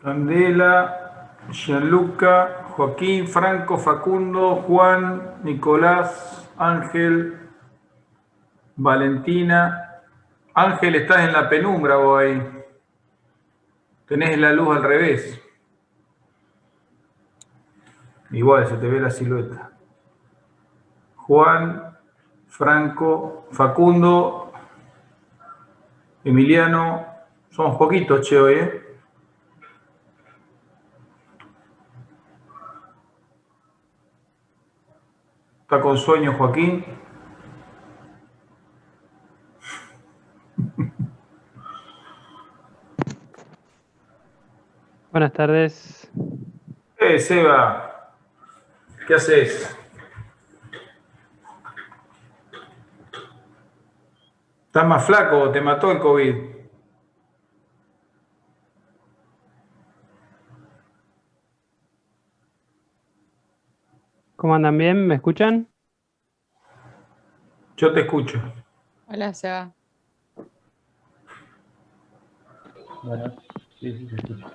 Candela, Gianluca, Joaquín, Franco, Facundo, Juan, Nicolás, Ángel, Valentina. Ángel, estás en la penumbra vos ahí. Tenés la luz al revés. Igual se te ve la silueta. Juan, Franco, Facundo, Emiliano. Somos poquitos, che, hoy, ¿eh? Está con sueño Joaquín. Buenas tardes. Seba, ¿qué haces? ¿Estás más flaco? ¿Te mató el COVID? ¿Cómo andan bien? ¿Me escuchan? Yo te escucho. Hola, Seba. Bueno, sí, se escucha.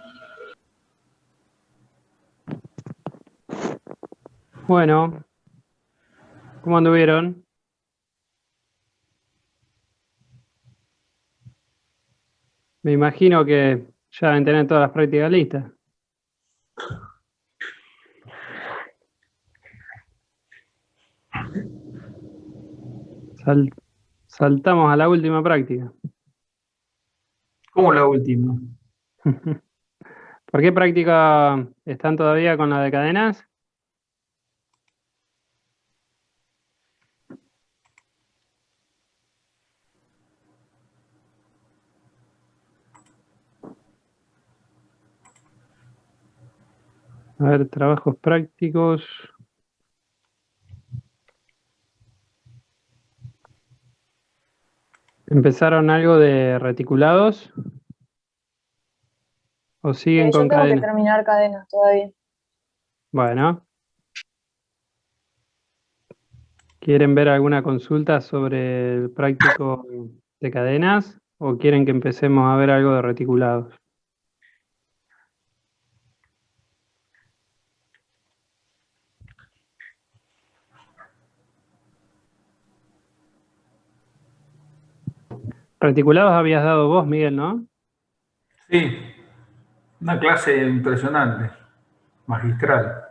Bueno, ¿cómo anduvieron? Me imagino que ya deben tener todas las prácticas listas. Saltamos a la última práctica. ¿Cómo la última? ¿Por qué práctica están todavía con la de cadenas? A ver, trabajos prácticos. ¿Empezaron algo de reticulados? ¿O siguen Yo con tengo que cadenas? terminar cadenas todavía. Bueno. ¿Quieren ver alguna consulta sobre el práctico de cadenas o quieren que empecemos a ver algo de reticulados? Reticulados habías dado vos, Miguel, ¿no? Sí, una clase impresionante, magistral.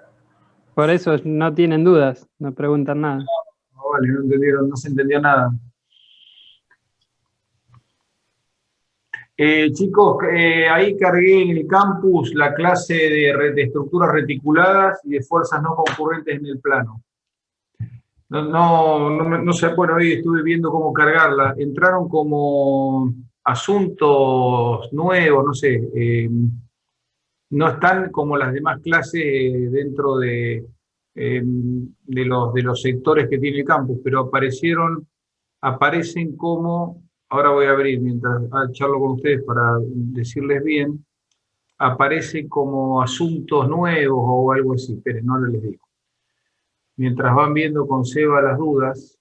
Por eso no tienen dudas, no preguntan nada. No, vale, no entendieron, no se entendió nada. Chicos, ahí cargué en el campus la clase de estructuras reticuladas y de fuerzas no concurrentes en el plano. No sé, bueno, hoy estuve viendo cómo cargarla. Entraron como asuntos nuevos, no sé, no están como las demás clases dentro de los sectores que tiene el campus, pero aparecen como, ahora voy a abrir mientras charlo con ustedes para decirles bien, aparece como asuntos nuevos o algo así, pero no les digo. Mientras van viendo con Seba las dudas.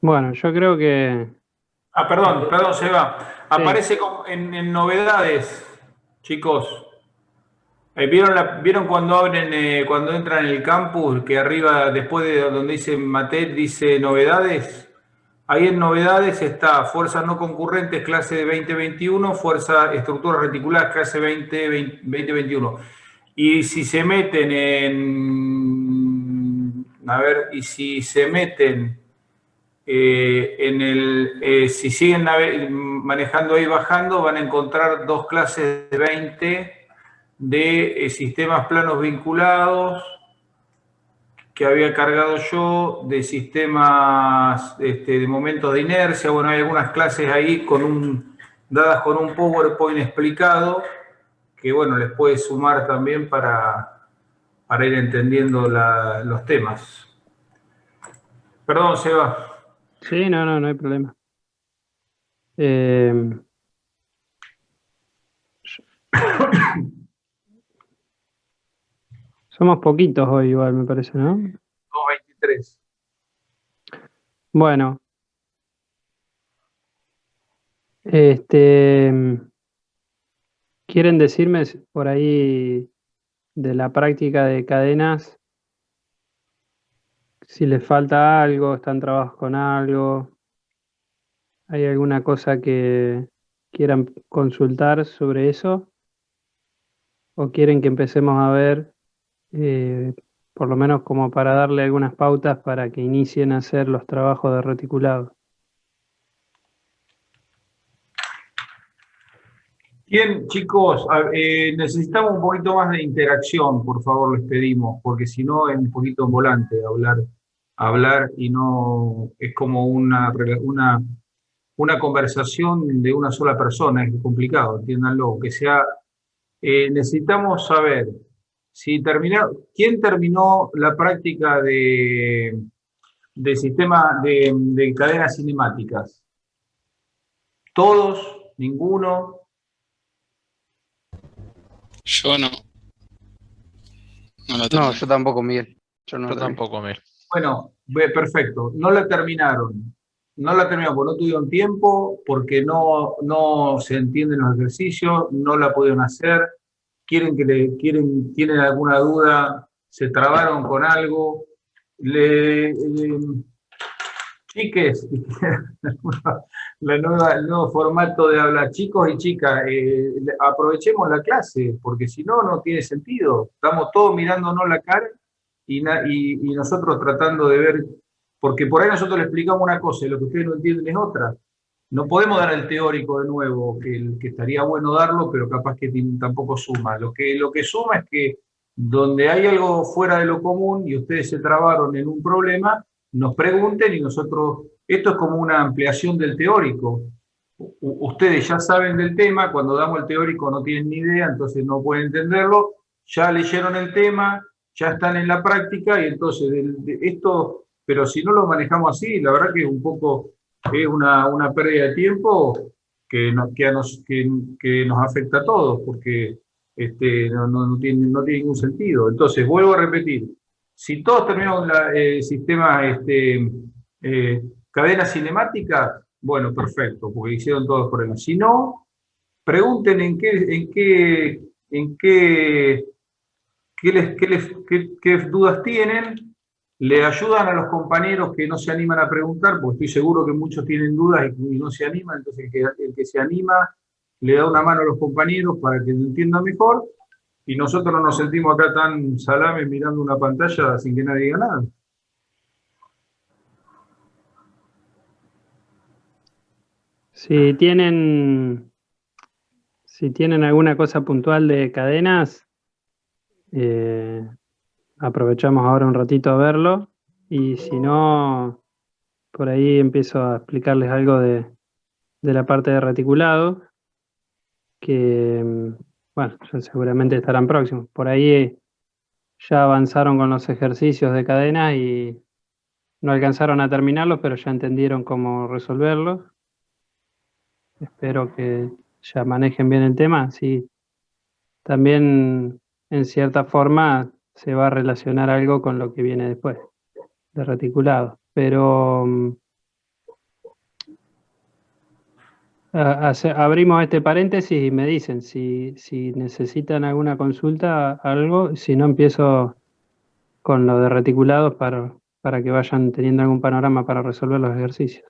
Bueno, yo creo que... Perdón, Seba. Sí. Aparece en novedades, chicos. ¿Vieron cuando abren, cuando entran en el campus, que arriba, después de donde dice Matet, dice novedades? Ahí en novedades está fuerzas no concurrentes, clase de 2021, fuerza estructuras reticulares, clase 2021. Y si se meten y si se meten si siguen manejando ahí bajando, van a encontrar dos clases de 20 de sistemas planos vinculados que había cargado yo, de sistemas de momentos de inercia. Bueno, hay algunas clases ahí dadas con un PowerPoint explicado bueno, les puede sumar también para ir entendiendo los temas. Perdón, Seba. Sí, no hay problema. Somos poquitos hoy igual, me parece, ¿no? 2:23. Bueno, ¿quieren decirme por ahí de la práctica de cadenas si les falta algo, están trabajando con algo? ¿Hay alguna cosa que quieran consultar sobre eso? ¿O quieren que empecemos a ver, por lo menos como para darle algunas pautas para que inicien a hacer los trabajos de reticulado? Bien, chicos, necesitamos un poquito más de interacción, por favor, les pedimos, porque si no es un poquito en volante hablar y no es como una conversación de una sola persona, es complicado, entiéndanlo, que sea, necesitamos saber si quién terminó la práctica de sistema de cadenas cinemáticas. ¿Todos? ¿Ninguno? Yo no. No la No, terminé. yo tampoco, Miguel. Yo no Yo lo terminé. tampoco, Mil. Bueno, perfecto. No la terminaron. No la terminaron porque no tuvieron tiempo, porque no se entienden los ejercicios, no la pudieron hacer, tienen alguna duda, se trabaron con algo. Chiques, el nuevo formato de hablar, chicos y chicas, aprovechemos la clase, porque si no, no tiene sentido. Estamos todos mirándonos la cara y nosotros tratando de ver, porque por ahí nosotros le explicamos una cosa y lo que ustedes no entienden es otra. No podemos dar el teórico de nuevo, que estaría bueno darlo, pero capaz que tampoco suma. Lo que suma es que donde hay algo fuera de lo común y ustedes se trabaron en un problema, nos pregunten y nosotros, esto es como una ampliación del teórico. Ustedes ya saben del tema, cuando damos el teórico no tienen ni idea, entonces no pueden entenderlo, ya leyeron el tema, ya están en la práctica y entonces esto, pero si no lo manejamos así, la verdad que es un poco, es una pérdida de tiempo que nos afecta a todos, porque no tiene ningún sentido. Entonces, vuelvo a repetir, si todos terminamos el sistema cadena cinemática, bueno, perfecto, porque hicieron todos los problemas. Si no, pregunten qué dudas tienen, le ayudan a los compañeros que no se animan a preguntar, porque estoy seguro que muchos tienen dudas y no se animan, entonces el que se anima le da una mano a los compañeros para que lo entiendan mejor, y nosotros no nos sentimos acá tan salames mirando una pantalla sin que nadie diga nada. Si tienen alguna cosa puntual de cadenas, aprovechamos ahora un ratito a verlo, y si no, por ahí empiezo a explicarles algo de la parte de reticulado, que, bueno, ya seguramente estarán próximos. Por ahí ya avanzaron con los ejercicios de cadena y no alcanzaron a terminarlos, pero ya entendieron cómo resolverlos. Espero que ya manejen bien el tema. Sí, también en cierta forma se va a relacionar algo con lo que viene después de reticulado. Pero abrimos este paréntesis y me dicen si necesitan alguna consulta, algo, si no empiezo con lo de reticulados para que vayan teniendo algún panorama para resolver los ejercicios.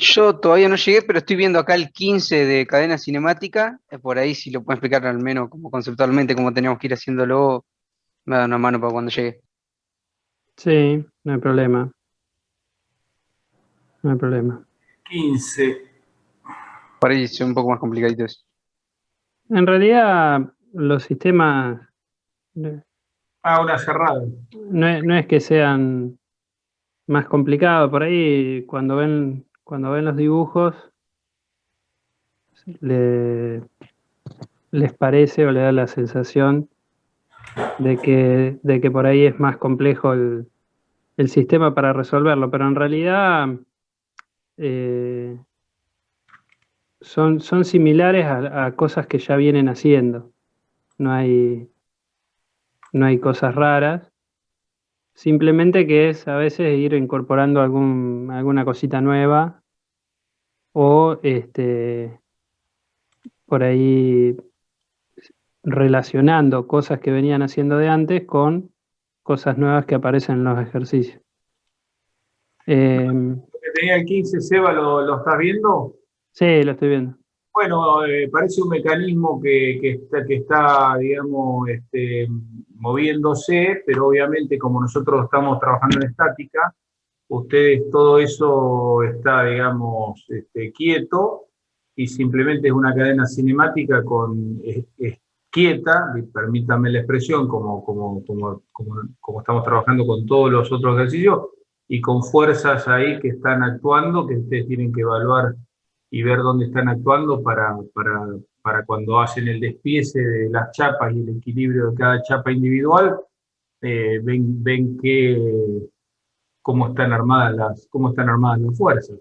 Yo todavía no llegué, pero estoy viendo acá el 15 de cadena cinemática. Por ahí, si lo pueden explicar al menos como conceptualmente, cómo teníamos que ir haciéndolo, me da una mano para cuando llegue. Sí, no hay problema. No hay problema. 15. Por ahí es un poco más complicadito eso. En realidad, los sistemas Una cerrada. no es que sean más complicados. Por ahí, cuando ven los dibujos, les parece o les da la sensación de que por ahí es más complejo el sistema para resolverlo, pero en realidad son similares a cosas que ya vienen haciendo. No hay cosas raras. Simplemente que es a veces ir incorporando alguna cosita nueva o por ahí relacionando cosas que venían haciendo de antes con cosas nuevas que aparecen en los ejercicios. Que tenía el 15, Seba, ¿lo estás viendo? Sí, lo estoy viendo. Bueno, parece un mecanismo que está, digamos, moviéndose, pero obviamente como nosotros estamos trabajando en estática, ustedes todo eso está, digamos, quieto y simplemente es una cadena cinemática es quieta, y permítanme la expresión, como estamos trabajando con todos los otros ejercicios, y con fuerzas ahí que están actuando, que ustedes tienen que evaluar y ver dónde están actuando para cuando hacen el despiece de las chapas y el equilibrio de cada chapa individual, ven cómo están armadas las fuerzas.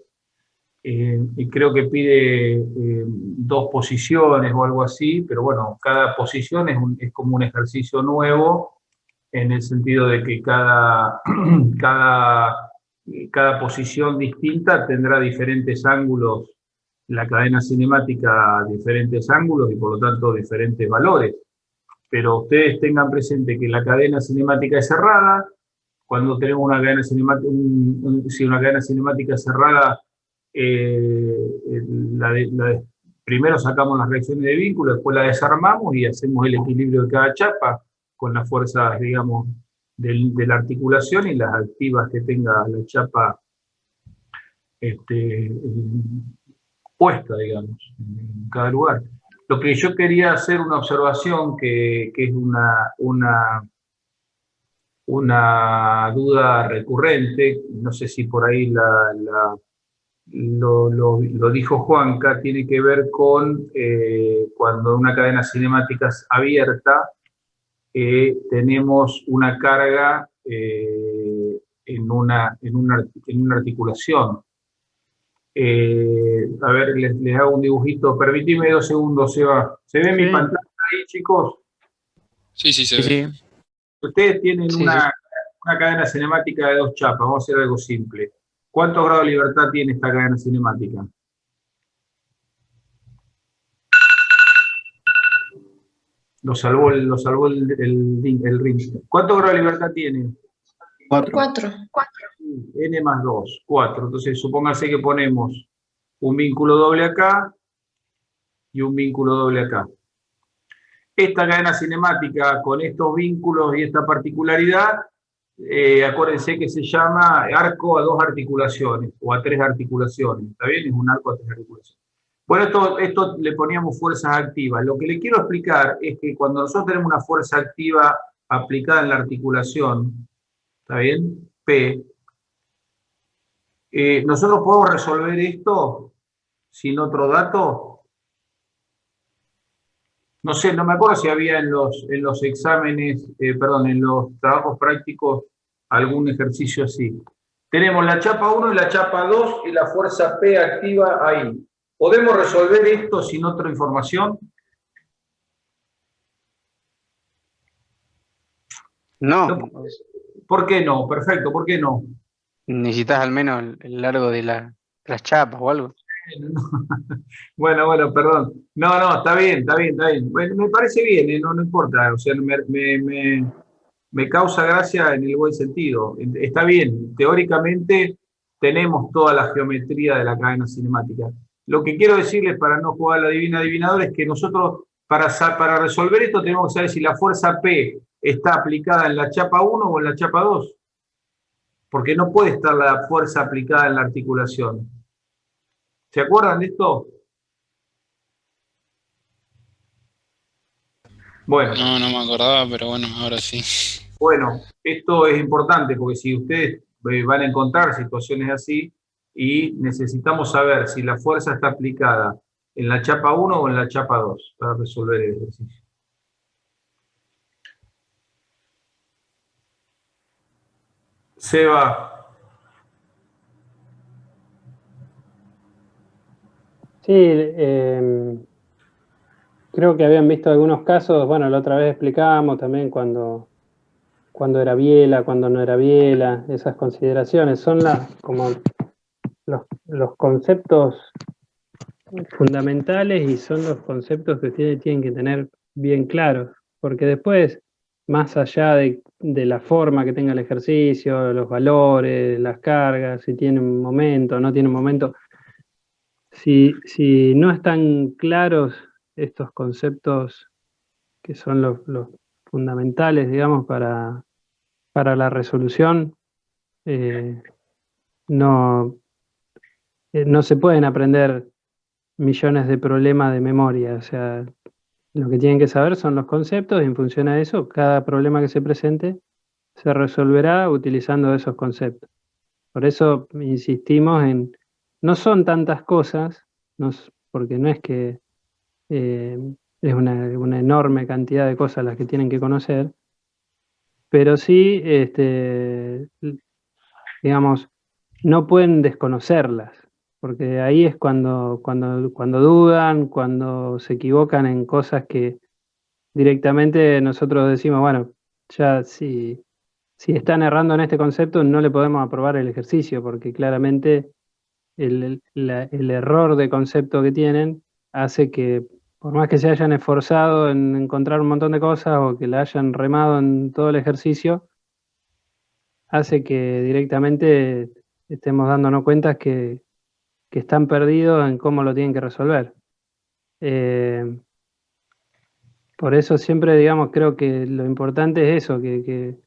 Y creo que pide 2 posiciones o algo así, pero bueno, cada posición es como un ejercicio nuevo, en el sentido de que cada posición distinta tendrá diferentes ángulos, la cadena cinemática diferentes ángulos y por lo tanto diferentes valores. Pero ustedes tengan presente que la cadena cinemática es cerrada. Cuando tenemos una cadena cinemática, si una cadena cinemática cerrada, primero sacamos las reacciones de vínculo, después la desarmamos y hacemos el equilibrio de cada chapa con las fuerzas, digamos, de la articulación y las activas que tenga la chapa puesta, digamos, en cada lugar. Lo que yo quería hacer una observación que es una duda recurrente, no sé si por ahí lo dijo Juanca, tiene que ver con cuando una cadena cinemática es abierta, tenemos una carga en una articulación. A ver, les hago un dibujito. Permitime 2 segundos, Seba. ¿Se ve mi pantalla ahí, chicos? Sí, se ve. Ustedes tienen Sí, una cadena cinemática de 2 chapas. Vamos a hacer algo simple. ¿Cuántos grados de libertad tiene esta cadena cinemática? Lo salvó el ring. ¿Cuántos grados de libertad tiene? 4. N más 2, 4. Entonces, supóngase que ponemos un vínculo doble acá y un vínculo doble acá. Esta cadena cinemática con estos vínculos y esta particularidad, acuérdense que se llama arco a 2 articulaciones o a 3 articulaciones. ¿Está bien? Es un arco a 3 articulaciones. Bueno, esto le poníamos fuerzas activas. Lo que le quiero explicar es que cuando nosotros tenemos una fuerza activa aplicada en la articulación, ¿está bien? P, nosotros podemos resolver esto sin otro dato. No sé, no me acuerdo si había en los exámenes, en los trabajos prácticos algún ejercicio así. Tenemos la chapa 1 y la chapa 2 y la fuerza P activa ahí. ¿Podemos resolver esto sin otra información? No, ¿Por qué no? Perfecto, ¿por qué no? necesitas al menos el largo de las chapas o algo. Bueno, perdón. No, está bien. Bueno, me parece bien, no importa. O sea, me causa gracia en el buen sentido. Está bien, teóricamente tenemos toda la geometría de la cadena cinemática. Lo que quiero decirles para no jugar a la divina adivinadora es que nosotros, para resolver esto, tenemos que saber si la fuerza P está aplicada en la chapa 1 o en la chapa 2. Porque no puede estar la fuerza aplicada en la articulación. ¿Se acuerdan de esto? Bueno. No me acordaba, pero bueno, ahora sí. Bueno, esto es importante porque si ustedes van a encontrar situaciones así y necesitamos saber si la fuerza está aplicada ¿En la chapa 1 o en la chapa 2 para resolver el ejercicio? Seba, Sí, creo que habían visto algunos casos, bueno, la otra vez explicábamos también cuando era biela, cuando no era biela, esas consideraciones son como los conceptos fundamentales y son los conceptos que ustedes tienen que tener bien claros, porque después, más allá de la forma que tenga el ejercicio, los valores, las cargas, si tiene un momento o no tiene un momento, si no están claros estos conceptos que son los fundamentales, digamos, para la resolución, eh, no, no se pueden aprender millones de problemas de memoria. O sea, lo que tienen que saber son los conceptos y en función a eso, cada problema que se presente se resolverá utilizando esos conceptos. Por eso insistimos no son tantas cosas, porque no es que es una enorme cantidad de cosas las que tienen que conocer, pero sí, digamos, no pueden desconocerlas, porque ahí es cuando dudan, cuando se equivocan en cosas que directamente nosotros decimos, bueno, ya si están errando en este concepto, no le podemos aprobar el ejercicio, porque claramente el error de concepto que tienen hace que, por más que se hayan esforzado en encontrar un montón de cosas o que la hayan remado en todo el ejercicio, hace que directamente estemos dándonos cuenta que están perdidos en cómo lo tienen que resolver. Por eso siempre, digamos, creo que lo importante es eso, que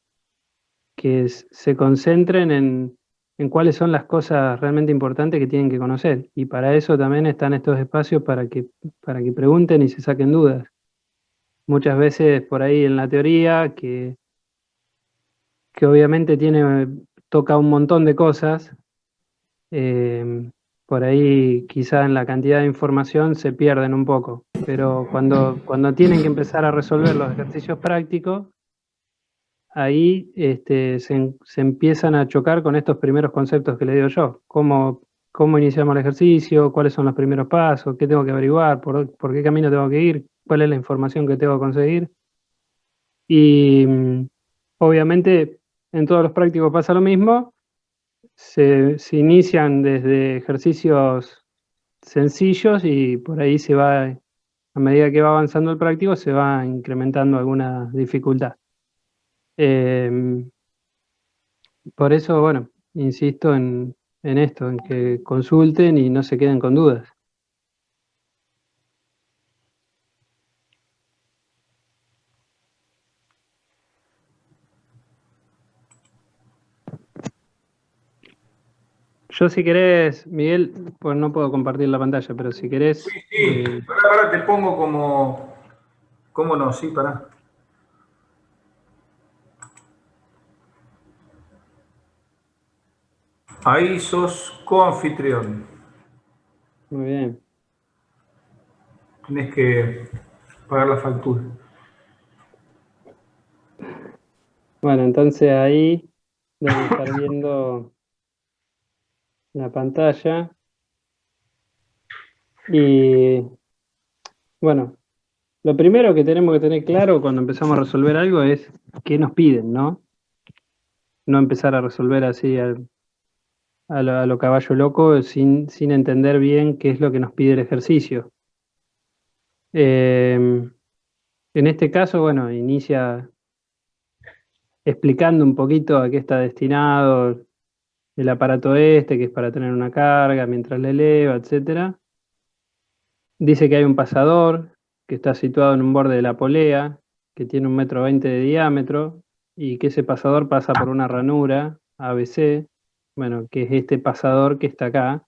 se concentren en cuáles son las cosas realmente importantes que tienen que conocer. Y para eso también están estos espacios para que pregunten y se saquen dudas. Muchas veces por ahí en la teoría, que obviamente toca un montón de cosas, por ahí quizá en la cantidad de información se pierden un poco. Pero cuando tienen que empezar a resolver los ejercicios prácticos, ahí se empiezan a chocar con estos primeros conceptos que le digo yo. ¿Cómo iniciamos el ejercicio? ¿Cuáles son los primeros pasos? ¿Qué tengo que averiguar? ¿Por qué camino tengo que ir? ¿Cuál es la información que tengo que conseguir? Y obviamente en todos los prácticos pasa lo mismo. Se inician desde ejercicios sencillos y por ahí a medida que va avanzando el práctico, se va incrementando alguna dificultad. Eh, Por eso, bueno, insisto en esto, en que consulten y no se queden con dudas. Yo si querés, Miguel, pues no puedo compartir la pantalla, pero si querés... sí, pará, te pongo como... ¿Cómo no? Sí, pará. Ahí sos coanfitrión. Muy bien. Tenés que pagar la factura. Bueno, entonces ahí deben estar viendo la pantalla. Y bueno, lo primero que tenemos que tener claro cuando empezamos a resolver algo es qué nos piden, ¿no? No empezar a resolver así a lo caballo loco sin entender bien qué es lo que nos pide el ejercicio. En este caso, bueno, inicia explicando un poquito a qué está destinado el aparato que es para tener una carga mientras le eleva, etcétera. Dice que hay un pasador que está situado en un borde de la polea, que tiene 1,20 m de diámetro, y que ese pasador pasa por una ranura ABC, bueno, que es este pasador que está acá,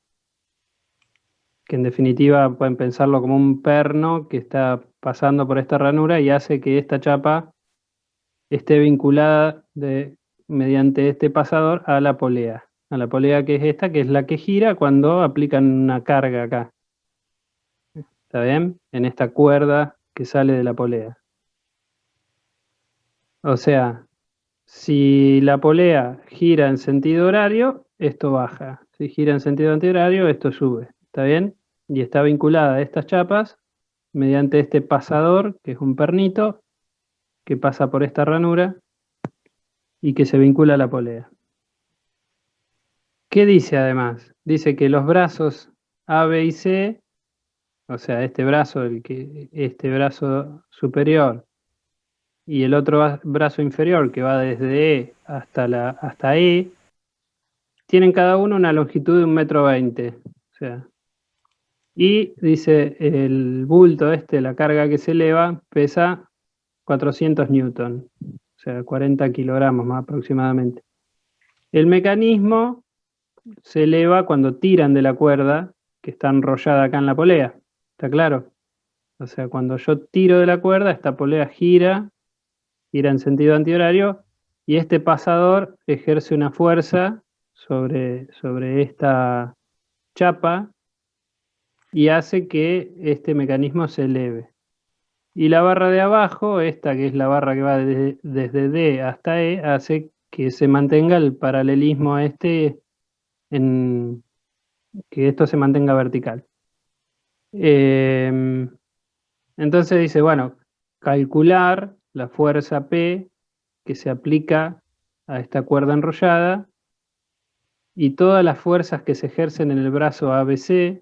que en definitiva pueden pensarlo como un perno que está pasando por esta ranura y hace que esta chapa esté vinculada mediante este pasador a la polea que es esta, que es la que gira cuando aplican una carga acá. ¿está bien? En esta cuerda que sale de la polea. O sea, si la polea gira en sentido horario, esto baja. Si gira en sentido antihorario, esto sube. ¿Está bien? Y está vinculada a estas chapas mediante este pasador, que es un pernito, que pasa por esta ranura y que se vincula a la polea. ¿Qué dice además? Dice que los brazos A, B y C, o sea, este brazo superior y el otro brazo inferior que va desde E hasta E, tienen cada uno una longitud de 1,20 m. O sea, y dice el bulto la carga que se eleva, pesa 400 newton, o sea, 40 kilogramos más aproximadamente. El mecanismo se eleva cuando tiran de la cuerda que está enrollada acá en la polea. ¿Está claro? O sea, cuando yo tiro de la cuerda, esta polea gira en sentido antihorario, y este pasador ejerce una fuerza sobre esta chapa y hace que este mecanismo se eleve. Y la barra de abajo, esta que es la barra que va desde D hasta E, hace que se mantenga el paralelismo que esto se mantenga vertical. Entonces dice, bueno, calcular la fuerza P que se aplica a esta cuerda enrollada y todas las fuerzas que se ejercen en el brazo ABC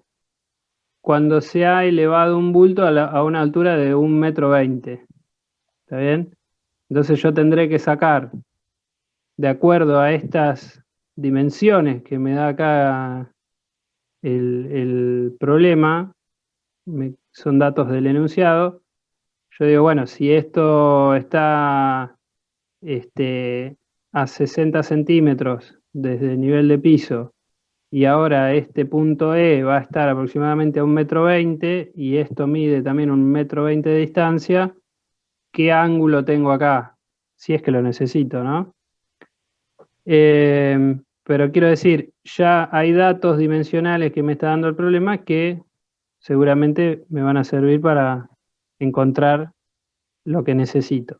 cuando se ha elevado un bulto a una altura de 1,20 m. ¿Está bien? Entonces yo tendré que sacar, de acuerdo a estas dimensiones que me da acá el problema, son datos del enunciado, yo digo, bueno, si esto está a 60 centímetros desde el nivel de piso y ahora este punto E va a estar aproximadamente a 1,20 m y esto mide también 1,20 m de distancia, ¿qué ángulo tengo acá? Si es que lo necesito, ¿no? Pero quiero decir, ya hay datos dimensionales que me está dando el problema que seguramente me van a servir para encontrar lo que necesito.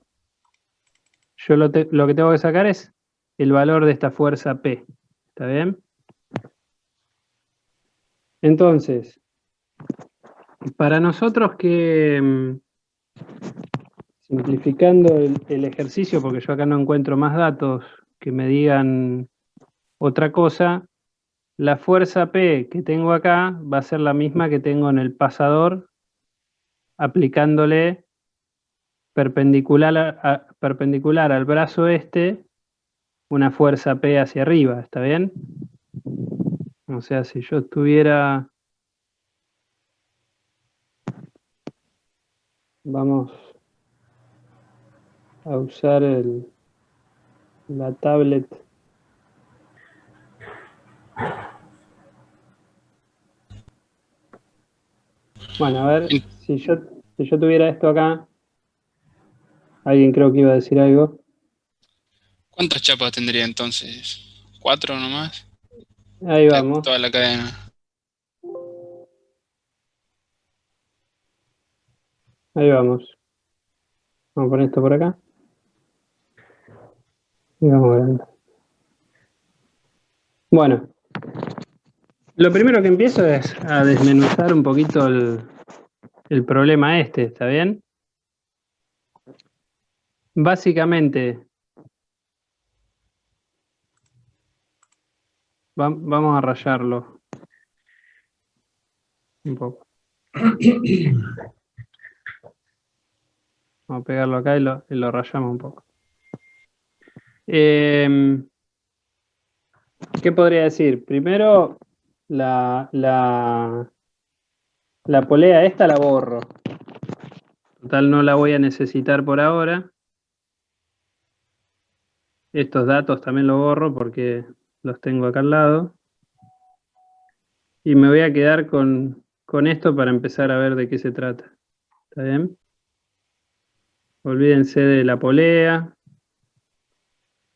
Yo lo que tengo que sacar es el valor de esta fuerza P. ¿Está bien? Entonces, para nosotros que, simplificando el ejercicio, porque yo acá no encuentro más datos que me digan otra cosa, la fuerza P que tengo acá va a ser la misma que tengo en el pasador, aplicándole perpendicular al brazo una fuerza P hacia arriba, ¿está bien? O sea, si yo estuviera... Vamos a usar la tablet. Bueno, a ver, si yo tuviera esto acá, alguien creo que iba a decir algo. ¿Cuántas chapas tendría entonces? ¿4 nomás? Ahí vamos. Toda la cadena. Ahí vamos. Vamos a poner esto por acá. Y vamos viendo. Bueno, lo primero que empiezo es a desmenuzar un poquito el problema ¿está bien? Básicamente, vamos a rayarlo un poco. Vamos a pegarlo acá y lo rayamos un poco. ¿Qué podría decir? Primero, la polea esta la borro. Total, no la voy a necesitar por ahora. Estos datos también los borro porque los tengo acá al lado. Y me voy a quedar con esto para empezar a ver de qué se trata. ¿Está bien? Olvídense de la polea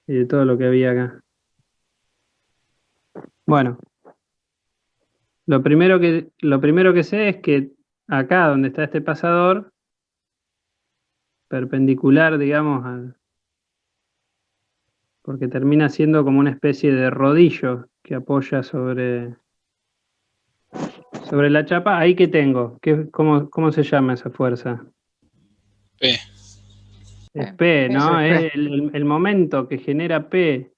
y de todo lo que había acá. Bueno, lo primero que sé es que acá donde está este pasador, perpendicular, digamos, porque termina siendo como una especie de rodillo que apoya sobre la chapa. ¿Ahí qué tengo? ¿Cómo se llama esa fuerza? P. Es P, ¿no? Eso es Es el momento que genera P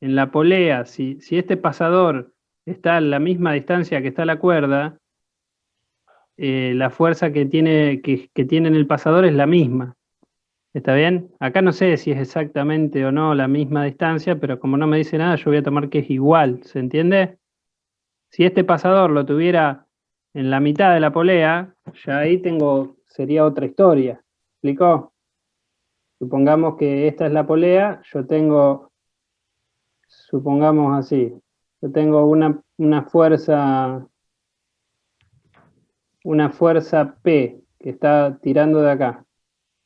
en la polea. Si este pasador está a la misma distancia que está la cuerda, la fuerza que tiene en el pasador es la misma. ¿Está bien? Acá no sé si es exactamente o no la misma distancia, pero como no me dice nada, yo voy a tomar que es igual. ¿Se entiende? Si este pasador lo tuviera en la mitad de la polea, ya ahí sería otra historia. ¿Explicó? Supongamos que esta es la polea, yo tengo, supongamos así, yo tengo una fuerza P que está tirando de acá.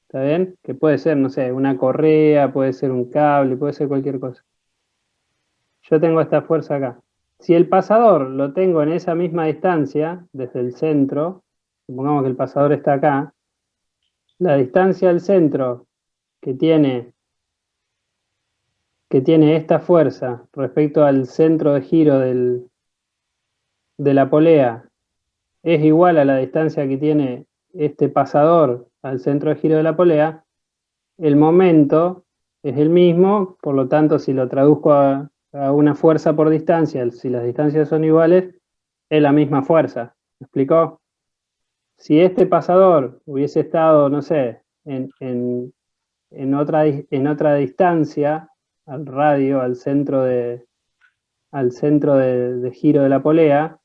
¿Está bien? Que puede ser, no sé, una correa, puede ser un cable, puede ser cualquier cosa. Yo tengo esta fuerza acá. Si el pasador lo tengo en esa misma distancia, desde el centro, supongamos que el pasador está acá, la distancia al centro que tiene esta fuerza respecto al centro de giro de la polea es igual a la distancia que tiene este pasador al centro de giro de la polea, el momento es el mismo, por lo tanto, si lo traduzco a una fuerza por distancia, si las distancias son iguales, es la misma fuerza. ¿Me explicó? Si este pasador hubiese estado, no sé, en otra distancia, al radio, al centro de giro de la polea,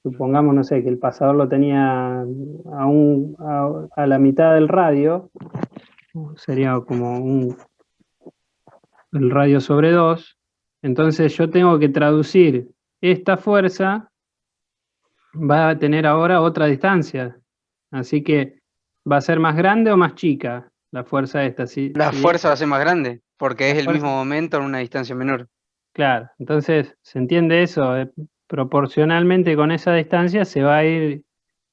supongamos, no sé, que el pasador lo tenía a la mitad del radio, sería como el radio sobre 2, entonces yo tengo que traducir esta fuerza, va a tener ahora otra distancia, así que va a ser más grande o más chica la fuerza esta. la fuerza va a ser más grande, porque La es el fuerza- mismo momento en una distancia menor. Claro, entonces, ¿se entiende eso? Proporcionalmente con esa distancia se va a ir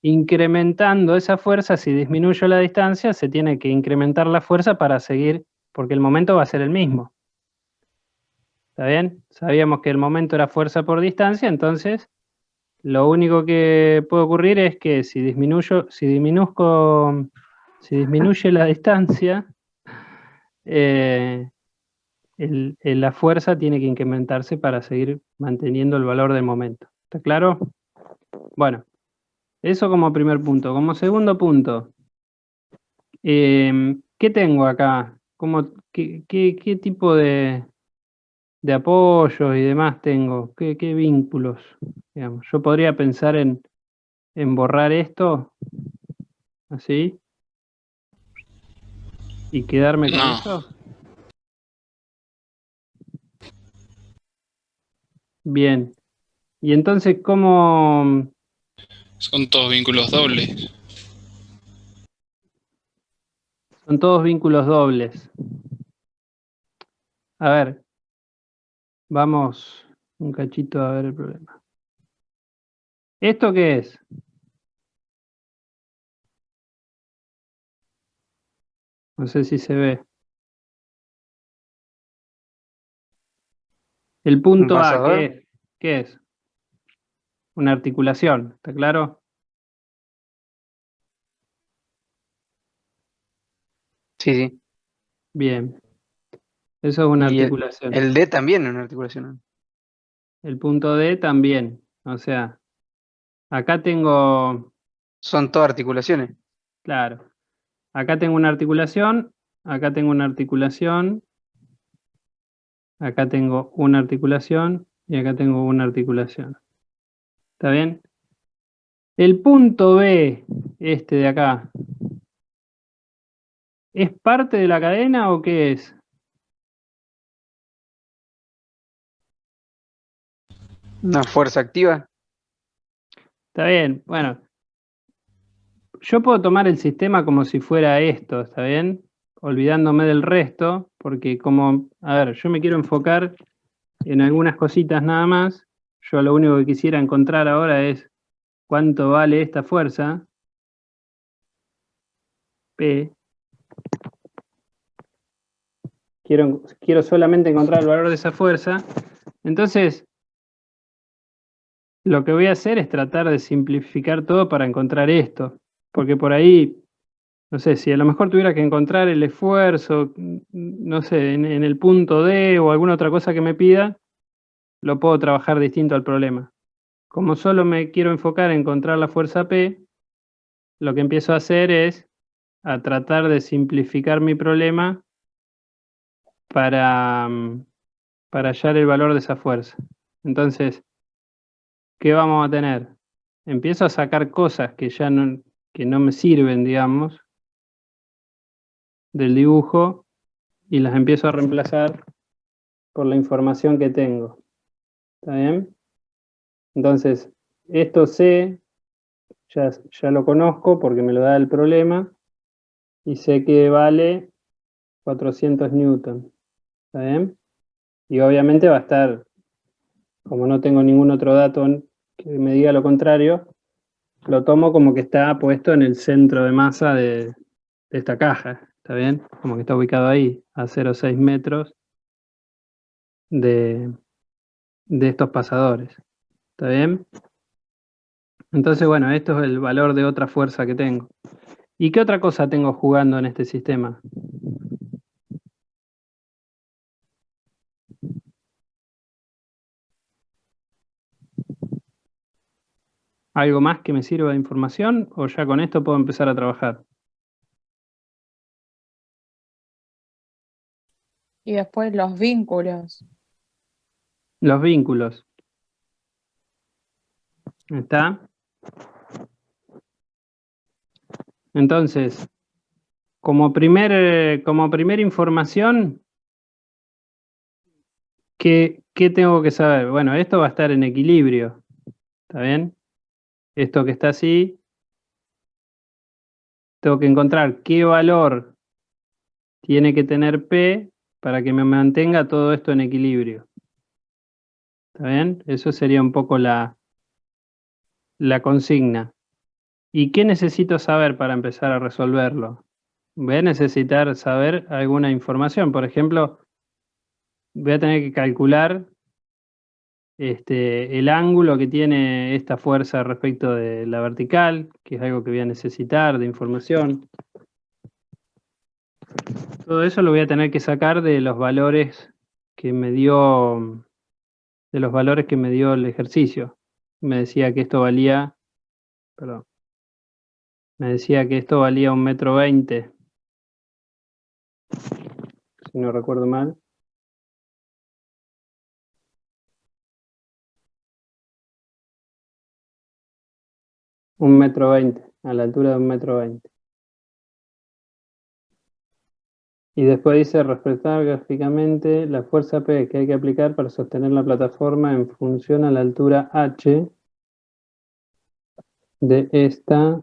incrementando esa fuerza. Si disminuyo la distancia, se tiene que incrementar la fuerza para seguir, porque el momento va a ser el mismo. ¿Está bien? Sabíamos que el momento era fuerza por distancia, entonces lo único que puede ocurrir es que si disminuye la distancia, la fuerza tiene que incrementarse para seguir manteniendo el valor del momento. ¿Está claro? Bueno, eso como primer punto. Como segundo punto, ¿qué tengo acá? ¿Qué tipo de apoyos y demás tengo? ¿Qué vínculos? Digamos, yo podría pensar en borrar esto, así, y quedarme con No, esto. Bien. Y entonces, ¿cómo? son todos vínculos dobles. Son todos vínculos dobles. A ver, vamos un cachito a ver el problema. ¿Esto qué es? No sé si se ve. El punto A, pasador? ¿qué es? ¿Qué es? Una articulación, ¿está claro? Sí, sí. Bien. Eso es una Y articulación. el D también es una articulación. El punto D también. O sea, acá tengo, Son todas articulaciones. claro, acá tengo una articulación, acá tengo una articulación, acá tengo una articulación y acá tengo una articulación. ¿Está bien? El punto B, este de acá, ¿es parte de la cadena o qué es? Una fuerza activa. Está bien, bueno, yo puedo tomar el sistema como si fuera esto, ¿está bien? Olvidándome del resto, porque como, a ver, yo me quiero enfocar en algunas cositas nada más. Yo lo único que quisiera encontrar ahora es cuánto vale esta fuerza, P. Quiero solamente encontrar el valor de esa fuerza. Entonces, lo que voy a hacer es tratar de simplificar todo para encontrar esto. Porque por ahí, no sé, si a lo mejor tuviera que encontrar el esfuerzo, no sé, en el punto D o alguna otra cosa que me pida, lo puedo trabajar distinto al problema. Como solo me quiero enfocar en encontrar la fuerza P, lo que empiezo a hacer es a tratar de simplificar mi problema para hallar el valor de esa fuerza. Entonces, ¿qué vamos a tener? Empiezo a sacar cosas que ya que no me sirven, digamos, del dibujo y las empiezo a reemplazar por la información que tengo. ¿Está bien? Entonces, esto C ya lo conozco porque me lo da el problema y sé que vale 400 newton. ¿Está bien? Y obviamente va a estar, como no tengo ningún otro dato que me diga lo contrario, lo tomo como que está puesto en el centro de masa de esta caja. ¿Está bien? Como que está ubicado ahí, a 0,6 metros de estos pasadores. ¿Está bien? Entonces, bueno, esto es el valor de otra fuerza que tengo. ¿Y qué otra cosa tengo jugando en este sistema? ¿Algo más que me sirva de información o ya con esto puedo empezar a trabajar? Y después los vínculos. Los vínculos. ¿Está? Entonces, como primera información, ¿qué tengo que saber? Bueno, esto va a estar en equilibrio. ¿Está bien? Esto que está así, tengo que encontrar qué valor tiene que tener P para que me mantenga todo esto en equilibrio. ¿Está bien? Eso sería un poco la consigna. ¿Y qué necesito saber para empezar a resolverlo? Voy a necesitar saber alguna información. Por ejemplo, voy a tener que calcular el ángulo que tiene esta fuerza respecto de la vertical, que es algo que voy a necesitar de información. Todo eso lo voy a tener que sacar de los valores que me dio, el ejercicio. Me decía que esto valía, perdón, me decía que esto valía 1,20 m, si no recuerdo mal. Un metro 20, a la altura de 1,20 m. Y después dice representar gráficamente la fuerza P que hay que aplicar para sostener la plataforma en función a la altura h de esta.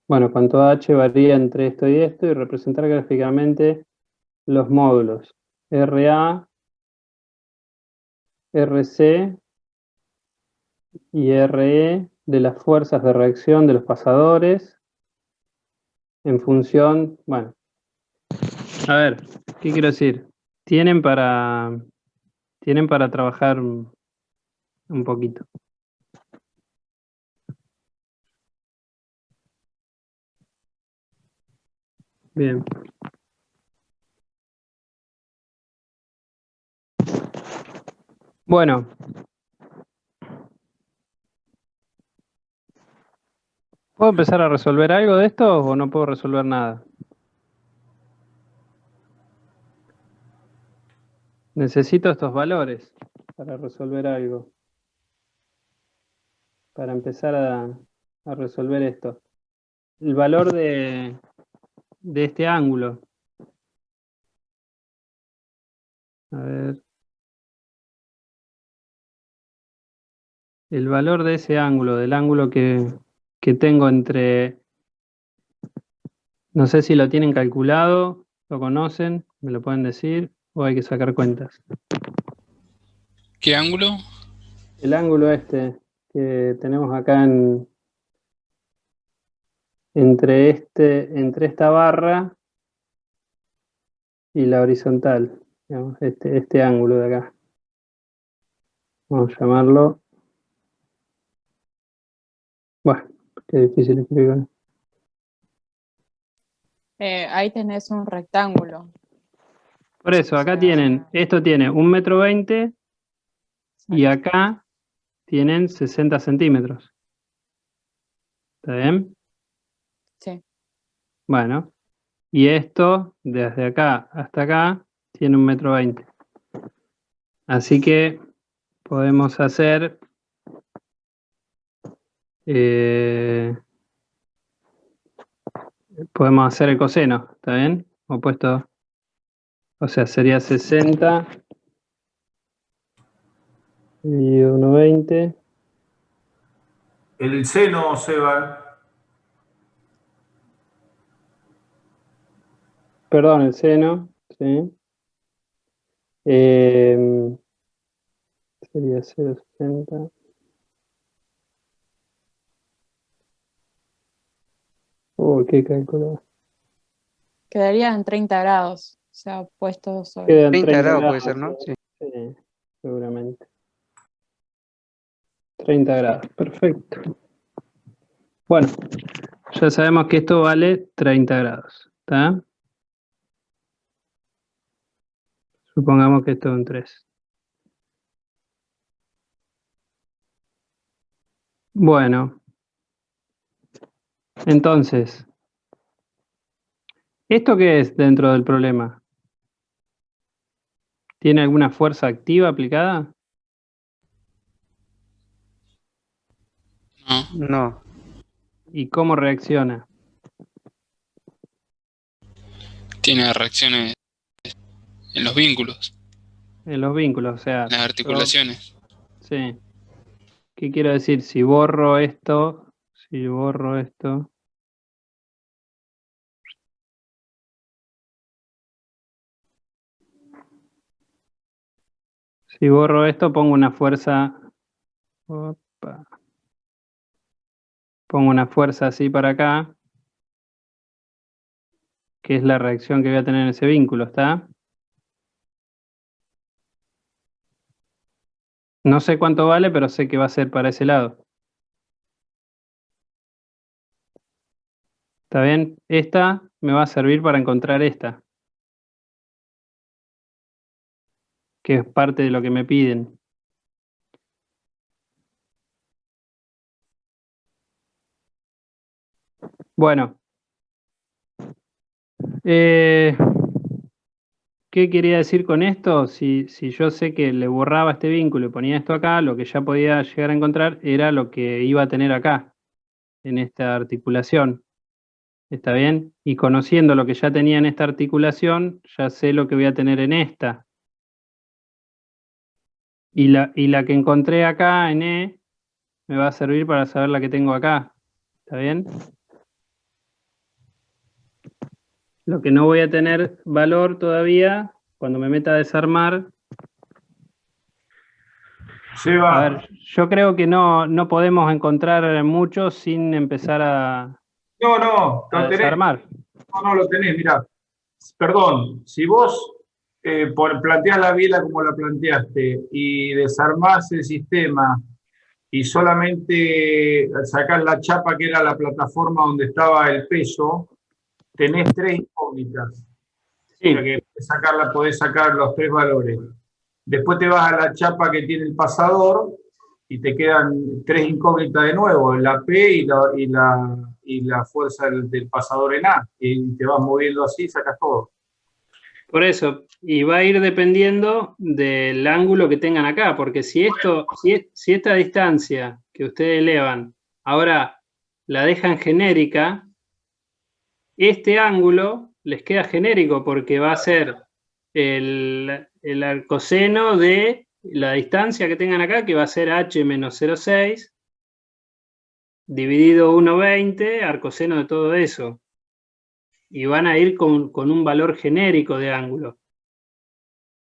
Bueno, cuanto h varía entre esto y esto, y representar gráficamente los módulos RA, RC y RE de las fuerzas de reacción de los pasadores en función, bueno, a ver, ¿qué quiero decir? Tienen para trabajar un poquito. Bien. Bueno. ¿Puedo empezar a resolver algo de esto o no puedo resolver nada? Necesito estos valores para resolver algo. Para empezar a resolver esto. El valor de este ángulo. A ver. El valor de ese ángulo, del ángulo que tengo entre... No sé si lo tienen calculado, lo conocen, me lo pueden decir, o hay que sacar cuentas. ¿Qué ángulo? El ángulo este que tenemos acá entre esta barra y la horizontal, digamos, este ángulo de acá. Vamos a llamarlo. Bueno, qué difícil escribir. Ahí tenés un rectángulo. Por eso, acá O sea, tienen, esto tiene 1,20 m y acá tienen 60 centímetros. ¿Está bien? Sí. Bueno, y esto, desde acá hasta acá, tiene 1,20 m. Así que podemos hacer el coseno, ¿está bien? Opuesto, o sea, sería 60 dividido 1,20. El seno, Seba. Perdón, el seno, ¿sí? Sería 0,60. ¿Qué cálculo? Quedaría en 30 grados. O sea, puesto sobre. Quedan 30 30 grados puede grados. ser, ¿no? Sí. Sí, seguramente. 30 grados, perfecto. Bueno, ya sabemos que esto vale 30 grados, ¿está? Supongamos que esto es un 3. Bueno, entonces, ¿esto qué es dentro del problema? ¿Tiene alguna fuerza activa aplicada? No, No. ¿Y cómo reacciona? tiene reacciones en los vínculos, En los vínculos, o sea, en las articulaciones. sí. ¿Qué quiero decir? Si borro esto, si borro esto, pongo una fuerza. Opa. Pongo una fuerza así para acá, que es la reacción que voy a tener en ese vínculo, ¿está? No sé cuánto vale, pero sé que va a ser para ese lado. ¿Está bien? Esta me va a servir para encontrar esta, que es parte de lo que me piden. Bueno, ¿qué quería decir con esto? Si yo sé que le borraba este vínculo y ponía esto acá, lo que ya podía llegar a encontrar era lo que iba a tener acá, en esta articulación. ¿Está bien? Y conociendo lo que ya tenía en esta articulación, ya sé lo que voy a tener en esta. Y la que encontré acá en E me va a servir para saber la que tengo acá. ¿Está bien? Lo que no voy a tener valor todavía, cuando me meta a desarmar. Seba. A ver, yo creo que no podemos encontrar mucho sin empezar a No, lo tenés. desarmar. No, lo tenés, mirá. Perdón, si vos planteás la vida como la planteaste y desarmás el sistema y solamente sacás la chapa que era la plataforma donde estaba el peso, tenés tres incógnitas. Sí. O sea que podés sacar los tres valores. Después te vas a la chapa que tiene el pasador y te quedan tres incógnitas de nuevo, la P y la fuerza del pasador en A. Y te vas moviendo así y sacas todo. Por eso, y va a ir dependiendo del ángulo que tengan acá, porque si esta distancia que ustedes elevan ahora la dejan genérica, este ángulo les queda genérico porque va a ser el arcoseno de la distancia que tengan acá, que va a ser h menos 0,6 dividido 1,20, arcoseno de todo eso. Y van a ir con un valor genérico de ángulo.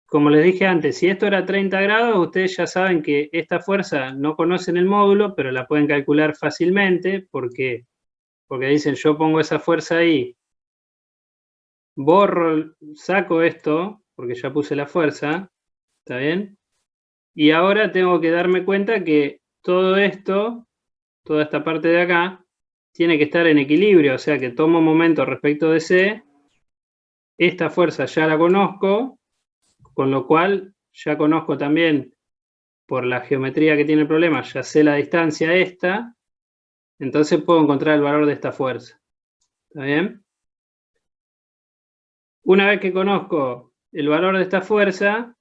Como les dije antes, si esto era 30 grados, ustedes ya saben que esta fuerza no conocen el módulo, pero la pueden calcular fácilmente porque porque dicen yo pongo esa fuerza ahí, borro, saco esto, porque ya puse la fuerza, ¿está bien? Y ahora tengo que darme cuenta que todo esto, toda esta parte de acá, tiene que estar en equilibrio, o sea que tomo momento respecto de C, esta fuerza ya la conozco, con lo cual ya conozco también, por la geometría que tiene el problema, ya sé la distancia esta, entonces puedo encontrar el valor de esta fuerza. ¿Está bien? Una vez que conozco el valor de esta fuerza,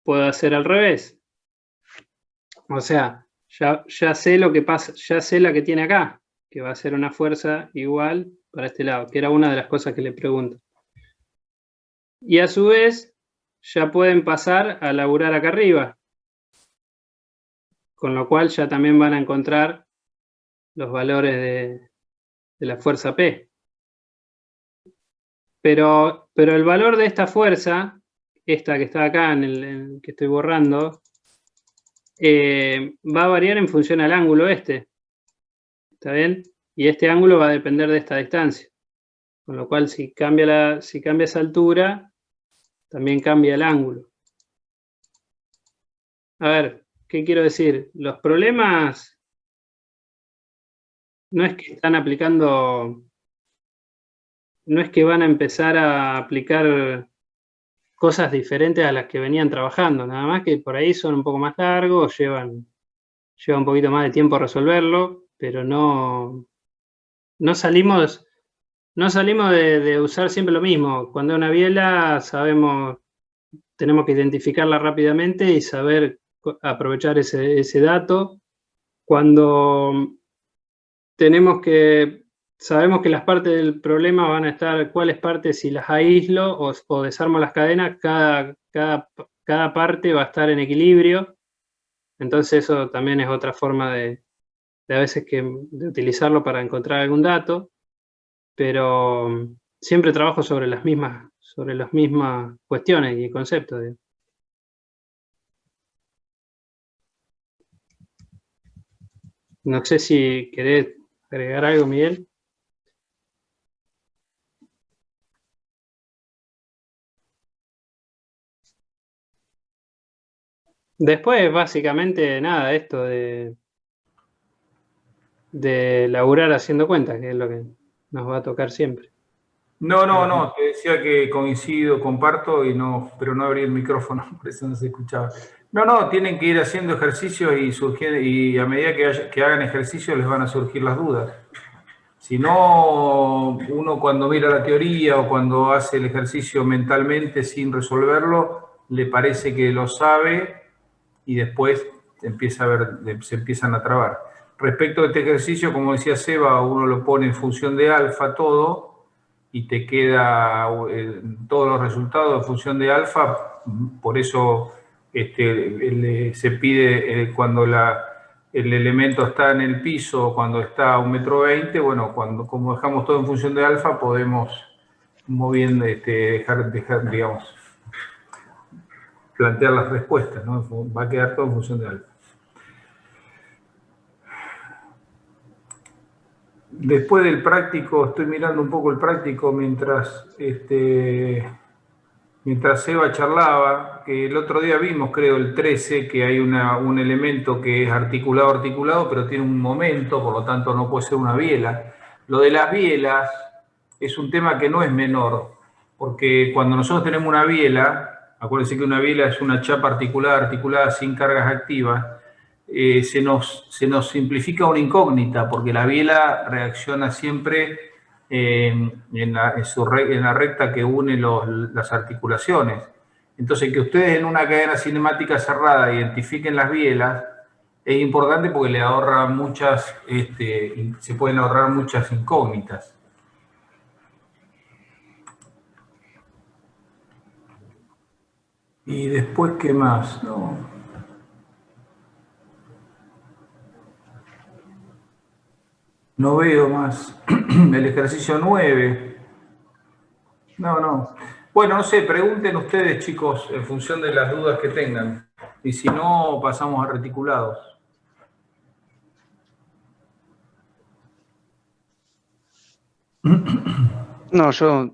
puedo hacer al revés. O sea, ya sé lo que pasa, ya sé la que tiene acá, que va a ser una fuerza igual para este lado, que era una de las cosas que le pregunto. Y a su vez, ya pueden pasar a laburar acá arriba. Con lo cual ya también van a encontrar los valores de la fuerza P. Pero el valor de esta fuerza, esta que está acá en el que estoy borrando, va a variar en función al ángulo este. ¿Está bien? Y este ángulo va a depender de esta distancia. Con lo cual, si cambia esa altura, también cambia el ángulo. A ver, ¿qué quiero decir? Los problemas no es que están aplicando, no es que van a empezar a aplicar cosas diferentes a las que venían trabajando, nada más que por ahí son un poco más largos, lleva un poquito más de tiempo resolverlo, pero no salimos de usar siempre lo mismo. Cuando es una biela tenemos que identificarla rápidamente y saber aprovechar ese dato. Cuando sabemos que las partes del problema van a estar, cuáles partes, si las aíslo o desarmo las cadenas, cada parte va a estar en equilibrio. Entonces eso también es otra forma de a veces de utilizarlo para encontrar algún dato, pero siempre trabajo sobre las mismas cuestiones y conceptos. No sé si querés agregar algo, Miguel. Después, básicamente, nada, esto de laburar haciendo cuentas, que es lo que nos va a tocar siempre. No, te decía que coincido, comparto, pero no abrí el micrófono, por eso no se escuchaba. No, tienen que ir haciendo ejercicios y a medida que hagan ejercicios les van a surgir las dudas. Si no, uno cuando mira la teoría o cuando hace el ejercicio mentalmente sin resolverlo, le parece que lo sabe y después se empiezan a trabar. Respecto a este ejercicio, como decía Seba, uno lo pone en función de alfa todo y te queda todos los resultados en función de alfa, por eso se pide cuando el elemento está en el piso, cuando está a 1,20 m, bueno, como dejamos todo en función de alfa, podemos moviendo, dejar, digamos, plantear las respuestas, ¿no? Va a quedar todo en función de alfa. Después del práctico, estoy mirando un poco el práctico mientras Seba charlaba, que el otro día vimos, creo, el 13, que hay un elemento que es articulado, pero tiene un momento, por lo tanto no puede ser una biela. Lo de las bielas es un tema que no es menor, porque cuando nosotros tenemos una biela, acuérdense que una biela es una chapa articulada sin cargas activas, se nos simplifica una incógnita, porque la biela reacciona siempre en la recta que une las articulaciones. Entonces, que ustedes en una cadena cinemática cerrada identifiquen las bielas es importante porque le ahorra se pueden ahorrar muchas incógnitas. Y después, ¿qué más? No veo más. El ejercicio 9. No. Bueno, no sé, pregunten ustedes, chicos, en función de las dudas que tengan. Y si no, pasamos a reticulados. No, yo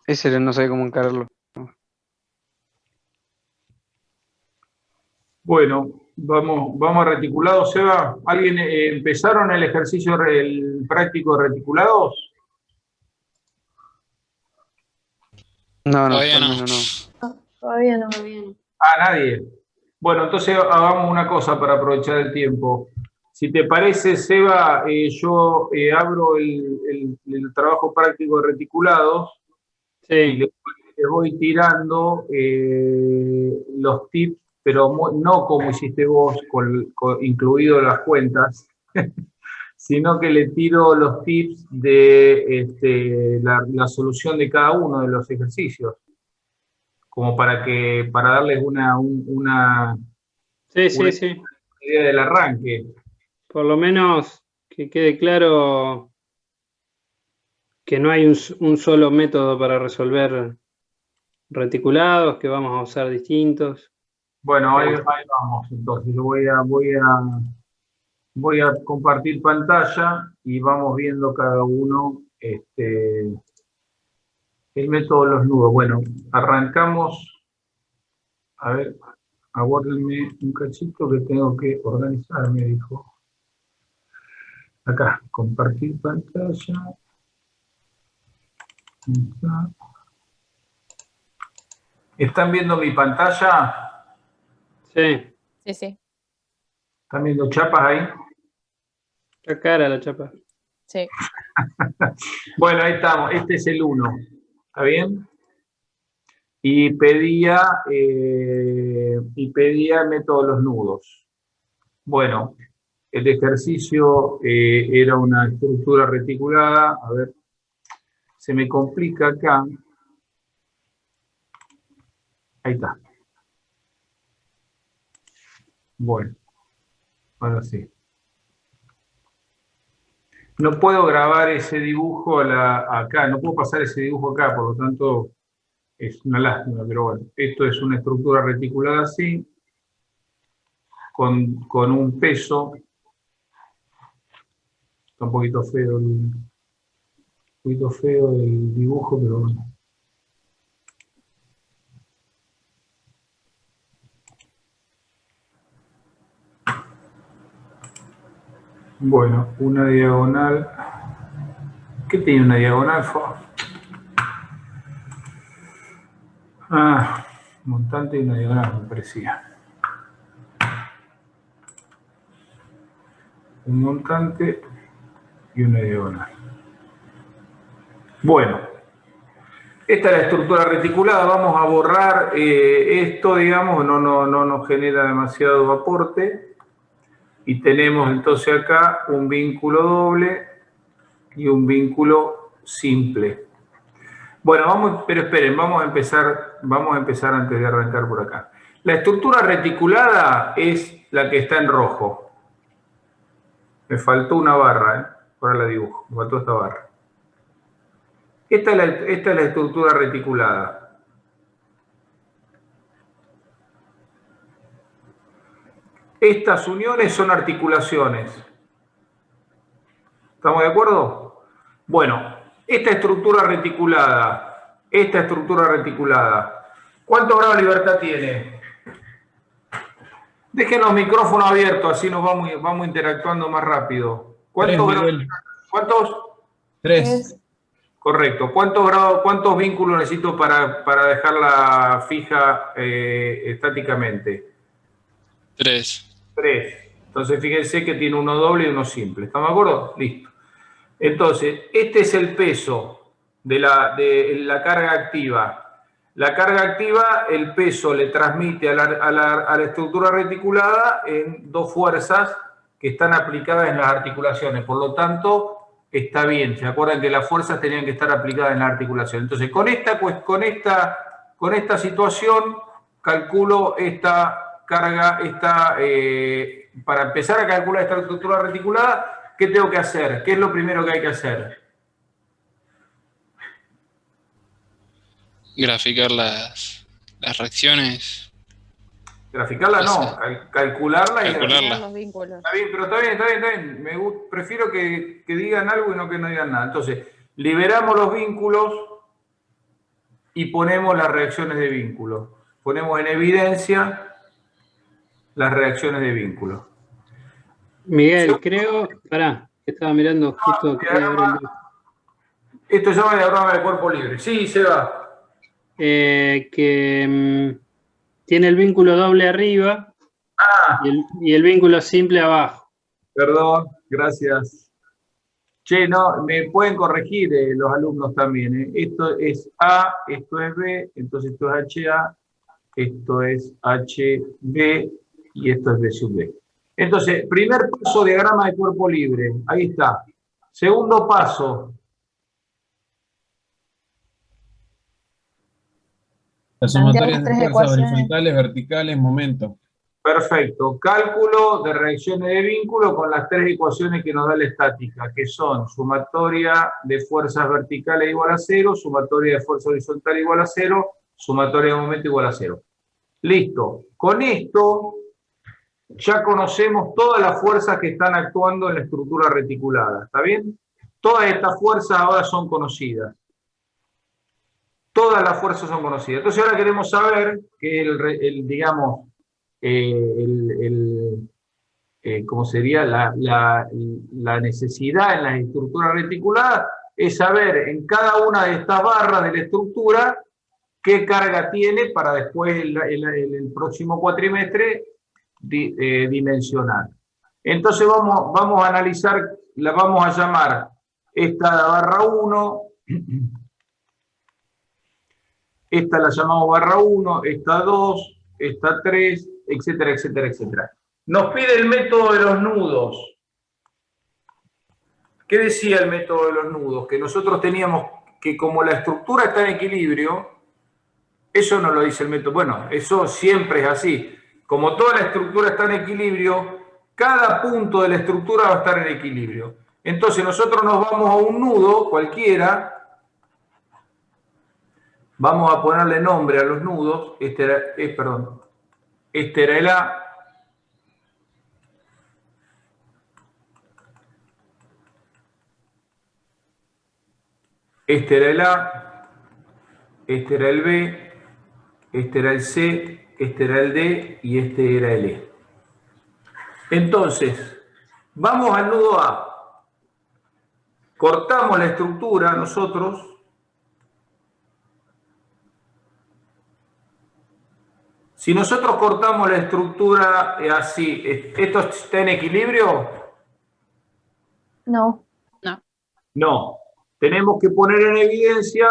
ese no sé cómo encararlo. Bueno, vamos a reticulados, Seba. ¿Alguien empezaron el ejercicio el práctico de reticulados? No, Todavía al no. menos no. Todavía no. Ah, nadie. Bueno, entonces hagamos una cosa para aprovechar el tiempo. Si te parece, Seba, yo abro el trabajo práctico de reticulados y Sí, le voy tirando los tips, pero no como hiciste vos, incluido las cuentas, sino que le tiro los tips de la solución de cada uno de los ejercicios, como para darles una sí, sí. idea del arranque. Por lo menos que quede claro que no hay un solo método para resolver reticulados, que vamos a usar distintos. Bueno, ahí vamos. Entonces, voy a compartir pantalla y vamos viendo cada uno el método de los nudos. Bueno, arrancamos. A ver, aguárdenme un cachito que tengo que organizar, me dijo. Acá, compartir pantalla. ¿Están viendo mi pantalla? Sí, Sí, sí, ¿Están viendo chapas ahí? está cara la chapa. sí. Bueno, ahí estamos. Este es el 1. ¿Está bien? Y pedía el método de los nudos. Bueno, el ejercicio era una estructura reticulada. A ver, se me complica acá. Ahí está. Bueno, ahora sí. No puedo grabar ese dibujo acá, no puedo pasar ese dibujo acá, por lo tanto es una lástima, pero bueno, esto es una estructura reticulada así, con un peso. Está un poquito feo el dibujo, pero bueno. Bueno, una diagonal. ¿Qué tiene una diagonal? Ah, montante y una diagonal, me parecía. Un montante y una diagonal. Bueno, esta es la estructura reticulada. Vamos a borrar esto, digamos, no nos genera demasiado aporte. Y tenemos entonces acá un vínculo doble y un vínculo simple. Bueno, pero esperen, vamos a empezar antes de arrancar por acá. La estructura reticulada es la que está en rojo. Me faltó una barra, ahora la dibujo, me faltó esta barra. Esta es la estructura reticulada. Estas uniones son articulaciones. ¿Estamos de acuerdo? Bueno, esta estructura reticulada, ¿cuántos grados de libertad tiene? Dejen los micrófonos abiertos, así nos vamos interactuando más rápido. ¿Cuántos grados? ¿Cuántos? 3. Correcto. ¿Cuántos vínculos necesito para dejarla fija estáticamente? 3. 3. Entonces fíjense que tiene uno doble y uno simple. ¿Estamos de acuerdo? Listo. Entonces, este es el peso de la carga activa. La carga activa, el peso le transmite a la estructura reticulada en dos fuerzas que están aplicadas en las articulaciones. Por lo tanto, está bien. ¿Se acuerdan que las fuerzas tenían que estar aplicadas en la articulación? Entonces, con esta situación, calculo esta carga, para empezar a calcular esta estructura reticulada, ¿qué tengo que hacer? ¿Qué es lo primero que hay que hacer? Graficar las reacciones. Graficarla no, calcularla. Calcularla. Los vínculos. Está bien, pero está bien. Prefiero que digan algo y no que no digan nada. Entonces, Liberamos los vínculos y ponemos las reacciones de vínculo. Ponemos en evidencia las reacciones de vínculo. Miguel, creo, pará, estaba mirando justo que Esto se llama diagrama de cuerpo libre. Sí, se va. que tiene el vínculo doble arriba y el vínculo simple abajo. Perdón, gracias. Che, no, me pueden corregir los alumnos también. Esto es A, esto es B, entonces esto es HA, esto es HB y esto es B sub B. Entonces, primer paso, diagrama de cuerpo libre. Ahí está. Segundo paso. Las sumatorias de fuerzas horizontales, verticales, momento. Perfecto. Cálculo de reacciones de vínculo con las tres ecuaciones que nos da la estática, que son sumatoria de fuerzas verticales igual a 0, sumatoria de fuerza horizontal igual a 0, sumatoria de momento igual a 0. Listo. Con esto ya conocemos todas las fuerzas que están actuando en la estructura reticulada. ¿Está bien? Todas estas fuerzas ahora son conocidas. Todas las fuerzas son conocidas. Entonces ahora queremos saber que digamos, ¿cómo sería? La necesidad en las estructuras reticuladas es saber en cada una de estas barras de la estructura qué carga tiene para después el próximo cuatrimestre dimensionar. Entonces vamos a analizar, la vamos a llamar esta la barra 1, esta la llamamos barra 1, esta 2, esta 3, etcétera, etcétera, etcétera. Nos pide el método de los nudos. ¿Qué decía el método de los nudos? Que nosotros teníamos que, como la estructura está en equilibrio, eso no lo dice el método, bueno, eso siempre es así. Como toda la estructura está en equilibrio, cada punto de la estructura va a estar en equilibrio. Entonces nosotros nos vamos a un nudo cualquiera. Vamos a ponerle nombre a los nudos. Este era el A. Este era el A. Este era el B. Este era el C. Este era el D. Y este era el E. Entonces, vamos al nudo A. Cortamos la estructura nosotros. Si nosotros cortamos la estructura así, ¿esto está en equilibrio? No. No. Tenemos que poner en evidencia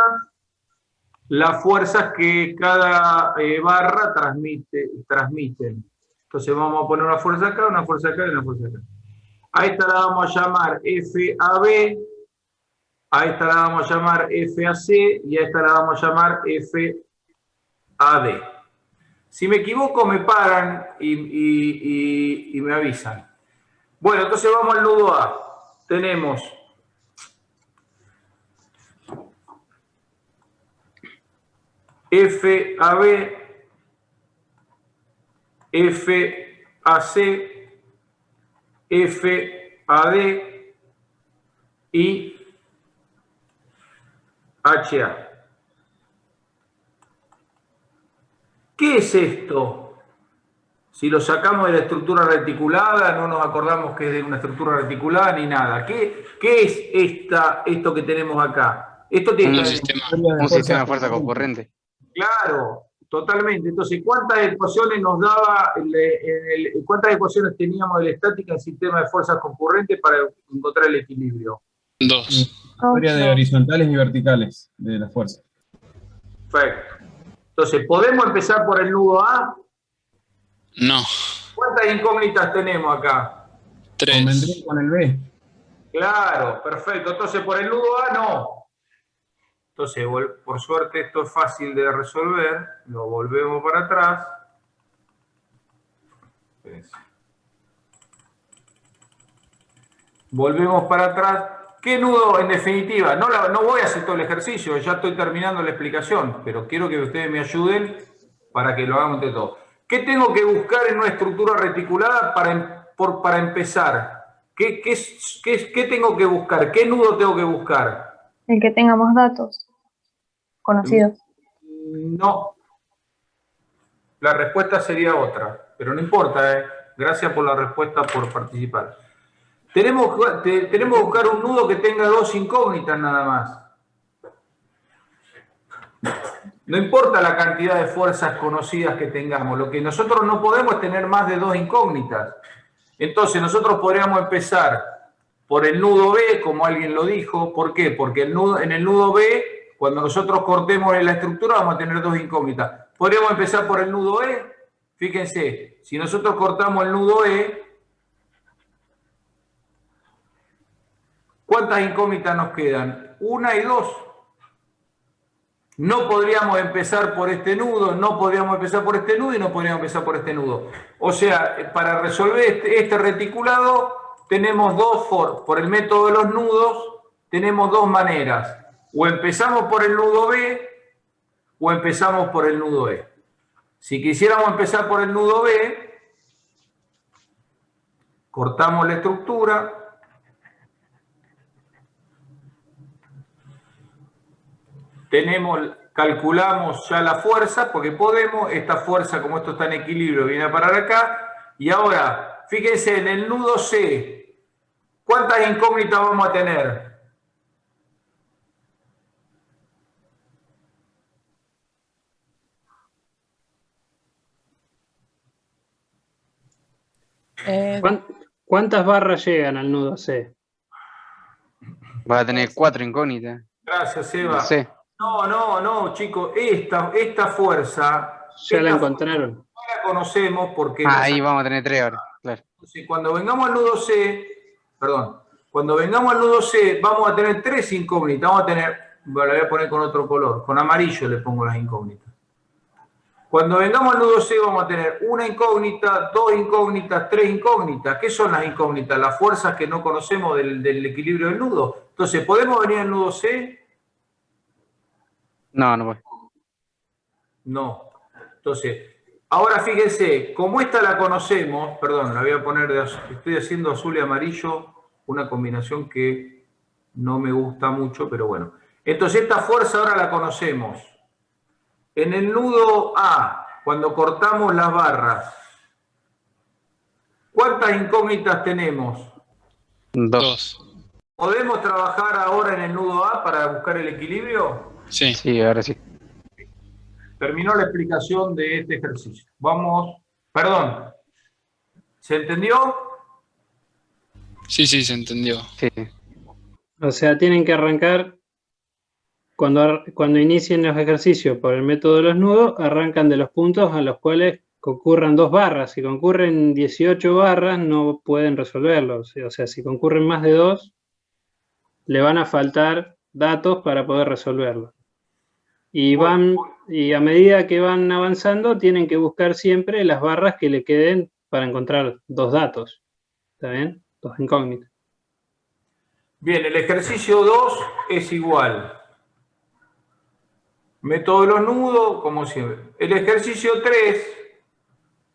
las fuerzas que cada barra transmiten. Entonces vamos a poner una fuerza acá, una fuerza acá y una fuerza acá. A esta la vamos a llamar FAB, a esta la vamos a llamar FAC y a esta la vamos a llamar FAD. Si me equivoco me paran y me avisan. Bueno, entonces vamos al nudo A. Tenemos FAB, FAC, FAD y HA. ¿Qué es esto? Si lo sacamos de la estructura reticulada, no nos acordamos que es de una estructura reticulada ni nada. ¿Qué es esto que tenemos acá? Esto tiene un sistema de fuerza concurrente. Claro, totalmente. Entonces, ¿cuántas ecuaciones nos daba, cuántas ecuaciones teníamos de la estática en sistema de fuerzas concurrentes para encontrar el equilibrio? 2. Historia de horizontales y verticales de la fuerza. Perfecto. Entonces, ¿podemos empezar por el nudo A? No. ¿Cuántas incógnitas tenemos acá? 3. Convendría con el B. Claro, perfecto. Entonces, por el nudo A, no. Entonces, por suerte, esto es fácil de resolver. Lo volvemos para atrás. Volvemos para atrás. ¿Qué nudo, en definitiva? No voy a hacer todo el ejercicio, ya estoy terminando la explicación, pero quiero que ustedes me ayuden para que lo hagamos entre todos. ¿Qué tengo que buscar en una estructura reticulada para empezar? ¿Qué tengo que buscar? ¿Qué nudo tengo que buscar? El que tenga más datos conocidos. No, la respuesta sería otra, pero no importa, ¿eh? Gracias por la respuesta, por participar. Tenemos que buscar un nudo que tenga 2 incógnitas nada más. No importa la cantidad de fuerzas conocidas que tengamos, lo que nosotros no podemos es tener más de 2 incógnitas. Entonces nosotros podríamos empezar por el nudo B, como alguien lo dijo. ¿Por qué? Porque en el nudo B, cuando nosotros cortemos en la estructura, vamos a tener 2 incógnitas. Podríamos empezar por el nudo E. Fíjense, si nosotros cortamos el nudo E, ¿cuántas incógnitas nos quedan? 1 y 2. No podríamos empezar por este nudo, no podríamos empezar por este nudo y no podríamos empezar por este nudo. O sea, para resolver este reticulado tenemos por el método de los nudos, tenemos 2 maneras. O empezamos por el nudo B o empezamos por el nudo E. Si quisiéramos empezar por el nudo B, cortamos la estructura. Calculamos ya la fuerza, porque podemos, esta fuerza, como esto está en equilibrio, viene a parar acá. Y ahora, fíjense, en el nudo C, ¿cuántas incógnitas vamos a tener? ¿Cuántas barras llegan al nudo C? Va a tener 4 incógnitas. Gracias, Eva. Sí. No, chicos, esta fuerza... Ya la encontraron. No la conocemos porque... Ahí vamos a tener 3 ahora, claro. Entonces, cuando vengamos al nudo C, cuando vengamos al nudo C, vamos a tener 3 incógnitas. Vamos a tener, la voy a poner con otro color, con amarillo le pongo las incógnitas. Cuando vengamos al nudo C vamos a tener 1 incógnita, 2 incógnitas, 3 incógnitas. ¿Qué son las incógnitas? Las fuerzas que no conocemos del equilibrio del nudo. Entonces, ¿podemos venir al nudo C? No, no voy. No. Entonces, ahora fíjense, como esta la conocemos, perdón, la voy a poner estoy haciendo azul y amarillo, una combinación que no me gusta mucho, pero bueno. Entonces, esta fuerza ahora la conocemos. En el nudo A, cuando cortamos las barras, ¿cuántas incógnitas tenemos? 2. ¿Podemos trabajar ahora en el nudo A para buscar el equilibrio? Sí. Sí, ahora sí. Terminó la explicación de este ejercicio. Vamos, perdón, ¿se entendió? Sí, se entendió. Sí. O sea, tienen que arrancar, cuando inicien los ejercicios por el método de los nudos, arrancan de los puntos a los cuales concurran 2 barras. Si concurren 18 barras, no pueden resolverlo. O sea, si concurren más de 2, le van a faltar datos para poder resolverlo. Y a medida que van avanzando, tienen que buscar siempre las barras que le queden para encontrar 2 datos. ¿Está bien? 2 incógnitas. Bien, el ejercicio 2 es igual. Método de los nudos, como siempre. El ejercicio 3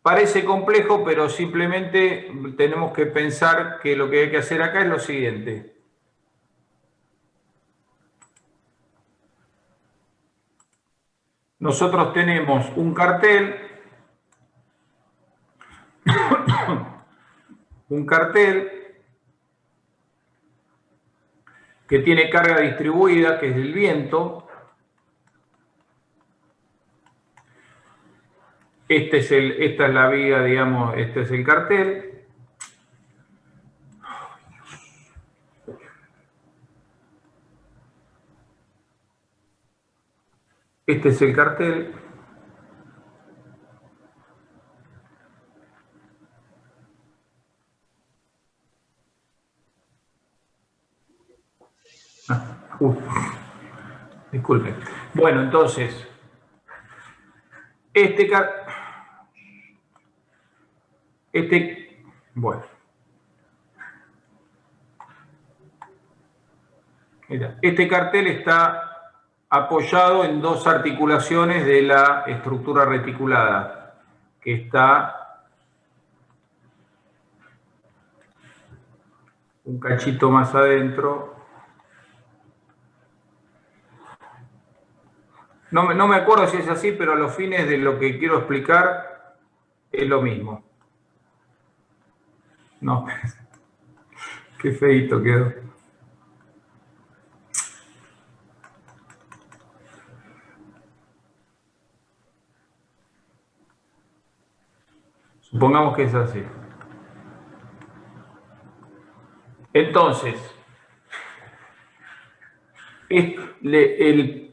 parece complejo, pero simplemente tenemos que pensar que lo que hay que hacer acá es lo siguiente. Nosotros tenemos un cartel, que tiene carga distribuida, que es el viento. Esta es la viga, digamos, este es el cartel. Este es el cartel. Disculpen. Bueno, entonces, bueno. Mira, este cartel está apoyado en 2 articulaciones de la estructura reticulada, que está un cachito más adentro No me acuerdo si es así, pero a los fines de lo que quiero explicar es lo mismo. No, qué feíto quedó. Supongamos que es así. Entonces,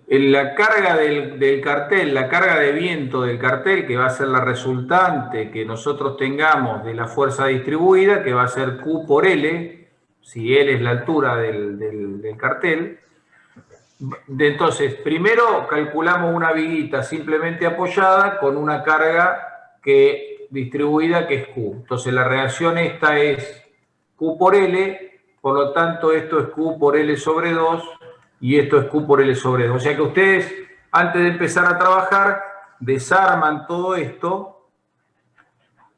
la carga del cartel, la carga de viento del cartel, que va a ser la resultante que nosotros tengamos de la fuerza distribuida, que va a ser Q por L, si L es la altura del cartel. Entonces, primero calculamos una viguita simplemente apoyada con una carga distribuida que es Q. Entonces, la reacción esta es Q por L, por lo tanto, esto es Q por L sobre 2 y esto es Q por L sobre 2. O sea que ustedes, antes de empezar a trabajar, desarman todo esto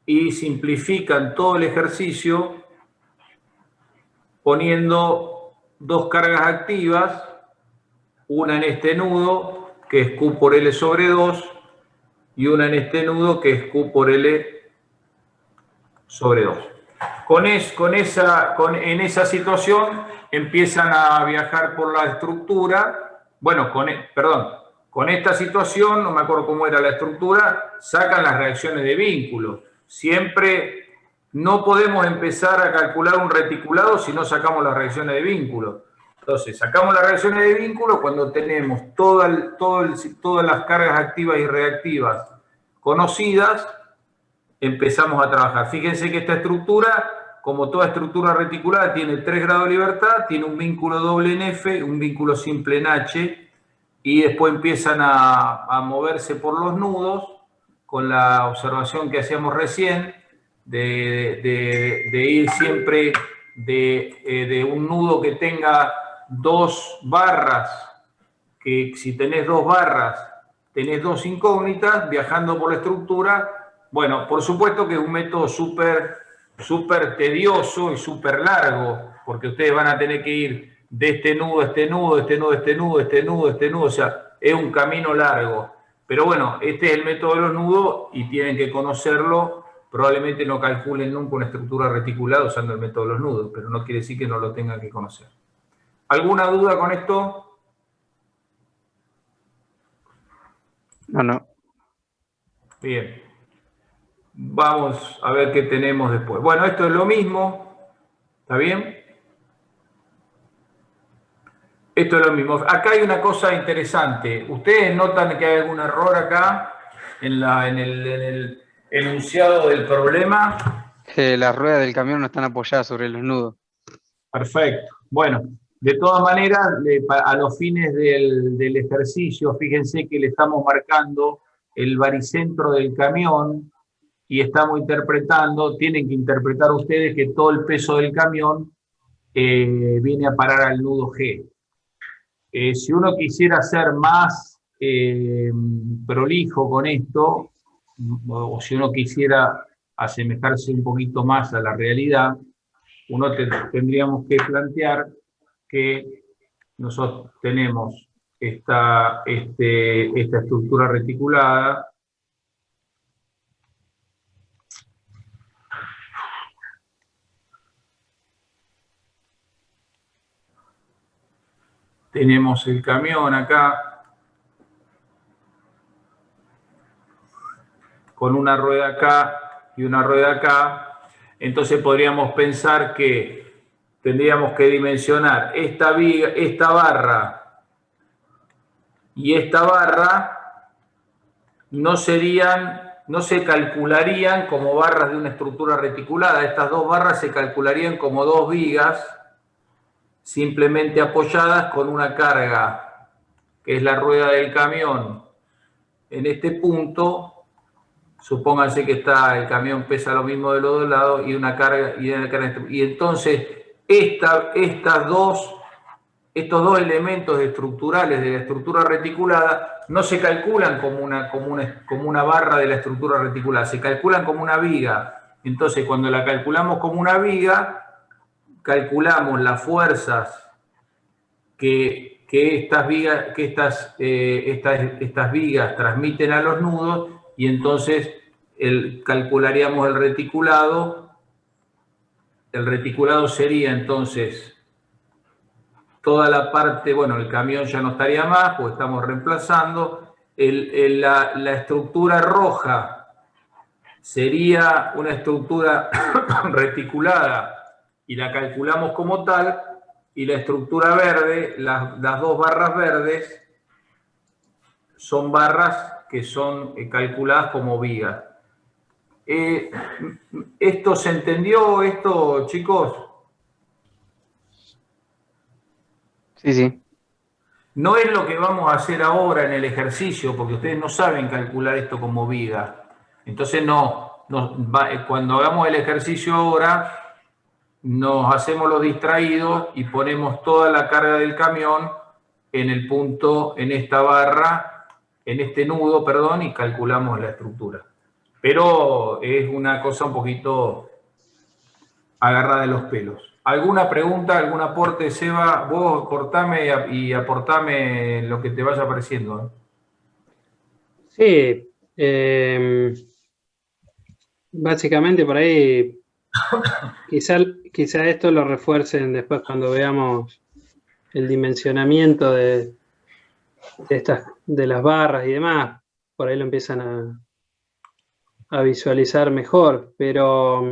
y simplifican todo el ejercicio poniendo dos cargas activas, una en este nudo, que es Q por L sobre 2, y una en este nudo, que es Q por L sobre 2. En esa situación empiezan a viajar por la estructura. Bueno, con esta situación, no me acuerdo cómo era la estructura, sacan las reacciones de vínculo. Siempre no podemos empezar a calcular un reticulado si no sacamos las reacciones de vínculo. Entonces, sacamos las reacciones de vínculo cuando tenemos todas las cargas activas y reactivas conocidas, empezamos a trabajar. Fíjense que esta estructura, como toda estructura reticulada, tiene 3 grados de libertad, tiene un vínculo doble en F, un vínculo simple en H, y después empiezan a moverse por los nudos, con la observación que hacíamos recién, de ir siempre de un nudo que tenga 2 barras, que si tenés 2 barras, tenés 2 incógnitas, viajando por la estructura. Bueno, por supuesto que es un método súper tedioso y súper largo, porque ustedes van a tener que ir de este nudo a este nudo, este nudo a este nudo, este nudo a este nudo, o sea, es un camino largo. Pero bueno, este es el método de los nudos y tienen que conocerlo. Probablemente no calculen nunca una estructura reticulada usando el método de los nudos, pero no quiere decir que no lo tengan que conocer. ¿Alguna duda con esto? No. Bien. Vamos a ver qué tenemos después. Bueno, esto es lo mismo. ¿Está bien? Esto es lo mismo. Acá hay una cosa interesante. ¿Ustedes notan que hay algún error acá en el enunciado del problema? Las ruedas del camión no están apoyadas sobre los nudos. Perfecto. Bueno, de todas maneras, a los fines del ejercicio, fíjense que le estamos marcando el baricentro del camión y estamos interpretando, tienen que interpretar ustedes que todo el peso del camión viene a parar al nudo G. Si uno quisiera ser más prolijo con esto, o si uno quisiera asemejarse un poquito más a la realidad, uno tendríamos que plantear que nosotros tenemos esta estructura reticulada. Tenemos el camión acá, con una rueda acá y una rueda acá. Entonces podríamos pensar que tendríamos que dimensionar esta barra y esta barra no se calcularían como barras de una estructura reticulada. Estas dos barras se calcularían como dos vigas simplemente apoyadas con una carga, que es la rueda del camión. En este punto, supónganse que el camión pesa lo mismo de los dos lados y una carga, y entonces estos dos elementos estructurales de la estructura reticulada no se calculan como una barra de la estructura reticulada, se calculan como una viga. Entonces, cuando la calculamos como una viga, calculamos las fuerzas que que estas vigas transmiten a los nudos, y entonces calcularíamos el reticulado. El reticulado sería entonces toda la parte, bueno, el camión ya no estaría más, pues estamos reemplazando. La estructura roja sería una estructura reticulada y la calculamos como tal, y la estructura verde, las dos barras verdes, son barras que son calculadas como vigas. ¿Esto se entendió, chicos? Sí, sí. No es lo que vamos a hacer ahora en el ejercicio, porque ustedes no saben calcular esto como viga. Entonces cuando hagamos el ejercicio ahora, nos hacemos los distraídos y ponemos toda la carga del camión en el punto, en esta barra, en este nudo, perdón, y calculamos la estructura. Pero es una cosa un poquito agarrada de los pelos. ¿Alguna pregunta, algún aporte, Seba? Vos cortame y aportame lo que te vaya apareciendo. Sí, básicamente por ahí quizá esto lo refuercen después cuando veamos el dimensionamiento de las barras y demás. Por ahí lo empiezan a visualizar mejor, pero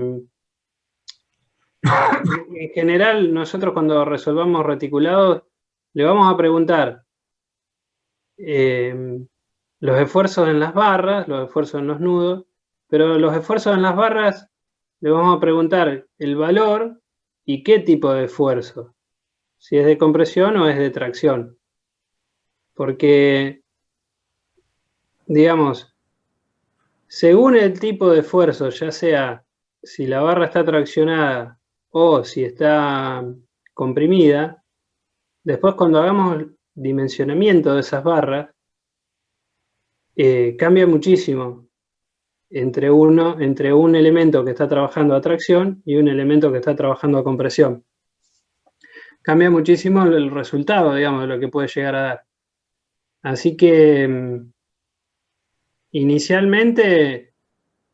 en general nosotros cuando resolvamos reticulados le vamos a preguntar los esfuerzos en las barras, los esfuerzos en los nudos, pero los esfuerzos en las barras le vamos a preguntar el valor y qué tipo de esfuerzo, si es de compresión o es de tracción, porque digamos, según el tipo de esfuerzo, ya sea si la barra está traccionada o si está comprimida, después cuando hagamos el dimensionamiento de esas barras, cambia muchísimo entre un elemento que está trabajando a tracción y un elemento que está trabajando a compresión. Cambia muchísimo el resultado, digamos, de lo que puede llegar a dar. Así que inicialmente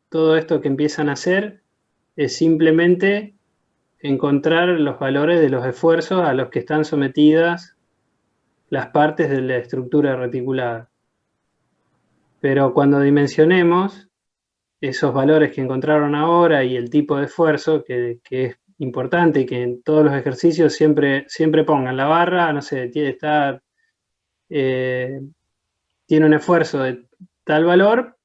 todo esto que empiezan a hacer es simplemente encontrar los valores de los esfuerzos a los que están sometidas las partes de la estructura reticulada. Pero cuando dimensionemos esos valores que encontraron ahora y el tipo de esfuerzo, que es importante y que en todos los ejercicios siempre pongan la barra, no sé, tiene un esfuerzo de tal valor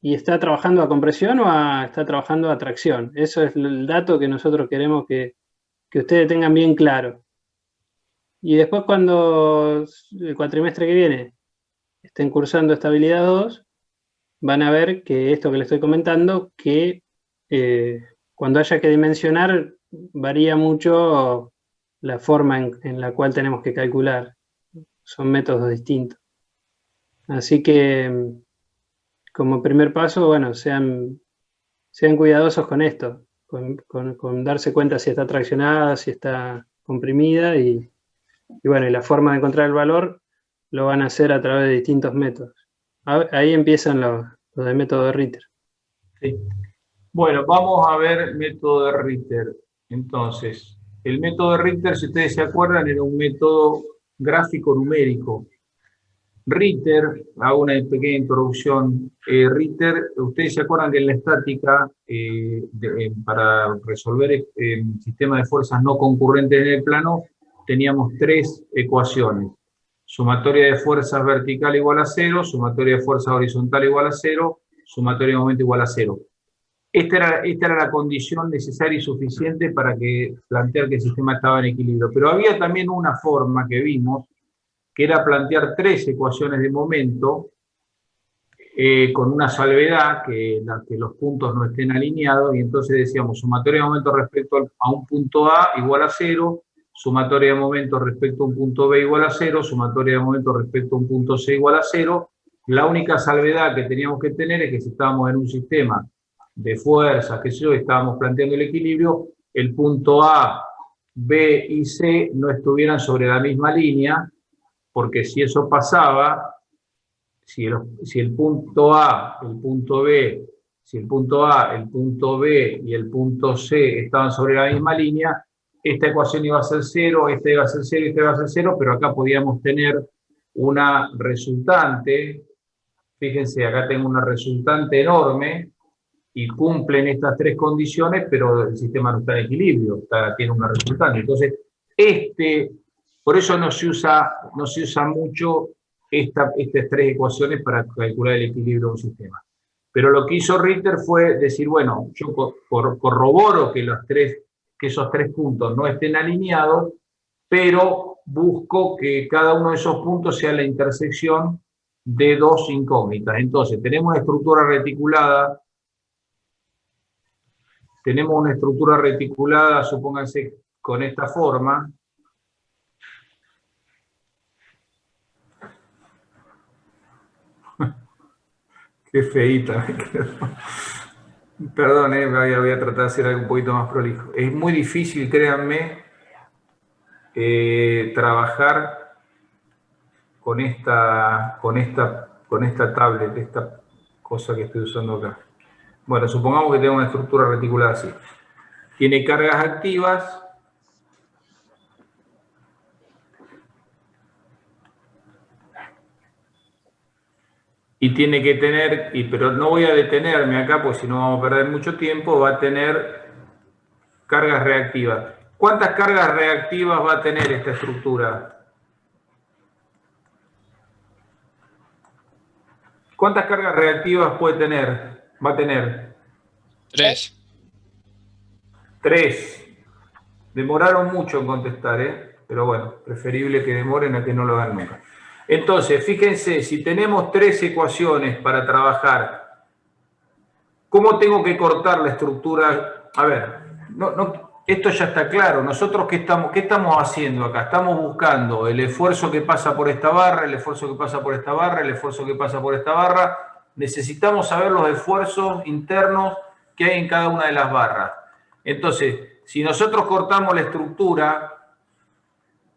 y está trabajando a compresión o está trabajando a tracción. Eso es el dato que nosotros queremos que ustedes tengan bien claro. Y después cuando el cuatrimestre que viene estén cursando estabilidad 2, van a ver que esto que les estoy comentando, que cuando haya que dimensionar, varía mucho la forma en la cual tenemos que calcular. Son métodos distintos. Así que, como primer paso, bueno, sean cuidadosos con esto, con darse cuenta si está traccionada, si está comprimida, y bueno, y la forma de encontrar el valor lo van a hacer a través de distintos métodos. Ahí empiezan los de método de Ritter. Sí. Bueno, vamos a ver método de Ritter. Entonces, el método de Ritter, si ustedes se acuerdan, era un método gráfico numérico. Ritter, hago una pequeña introducción. Ritter, ustedes se acuerdan que en la estática, para resolver sistemas de fuerzas no concurrentes en el plano, teníamos tres ecuaciones. Sumatoria de fuerzas vertical igual a 0, sumatoria de fuerzas horizontal igual a 0, sumatoria de momento igual a 0. Esta era la condición necesaria y suficiente para plantear que el sistema estaba en equilibrio. Pero había también una forma que vimos, que era plantear tres ecuaciones de momento con una salvedad, que los puntos no estén alineados, y entonces decíamos sumatoria de momento respecto a un punto A igual a 0, sumatoria de momento respecto a un punto B igual a 0, sumatoria de momento respecto a un punto C igual a 0. La única salvedad que teníamos que tener es que si estábamos en un sistema de fuerzas, qué sé yo, estábamos planteando el equilibrio, el punto A, B y C no estuvieran sobre la misma línea, porque si eso pasaba, si el punto A, el punto B, si el punto A, el punto B y el punto C estaban sobre la misma línea, esta ecuación iba a ser 0, esta iba a ser 0, esta iba a ser 0, pero acá podíamos tener una resultante. Fíjense, acá tengo una resultante enorme y cumplen estas tres condiciones, pero el sistema no está en equilibrio, tiene una resultante. Entonces, por eso no se usa mucho estas tres ecuaciones para calcular el equilibrio de un sistema. Pero lo que hizo Ritter fue decir, bueno, yo corroboro que esos tres puntos no estén alineados, pero busco que cada uno de esos puntos sea la intersección de dos incógnitas. Entonces, tenemos una estructura reticulada, supónganse, con esta forma. Qué feíta. Perdón, voy a tratar de hacer algo un poquito más prolijo. Es muy difícil, créanme, trabajar con esta tablet, esta cosa que estoy usando acá. Bueno, supongamos que tengo una estructura reticulada así. Tiene cargas activas. Y tiene que tener, pero no voy a detenerme acá, porque si no vamos a perder mucho tiempo, va a tener cargas reactivas. ¿Cuántas cargas reactivas va a tener esta estructura? ¿Cuántas cargas reactivas va a tener? 3. 3. Demoraron mucho en contestar, pero bueno, preferible que demoren a que no lo hagan nunca. Entonces, fíjense, si tenemos 3 ecuaciones para trabajar, ¿cómo tengo que cortar la estructura? A ver, esto ya está claro. Nosotros, ¿qué estamos haciendo acá? Estamos buscando el esfuerzo que pasa por esta barra, el esfuerzo que pasa por esta barra, el esfuerzo que pasa por esta barra. Necesitamos saber los esfuerzos internos que hay en cada una de las barras. Entonces, si nosotros cortamos la estructura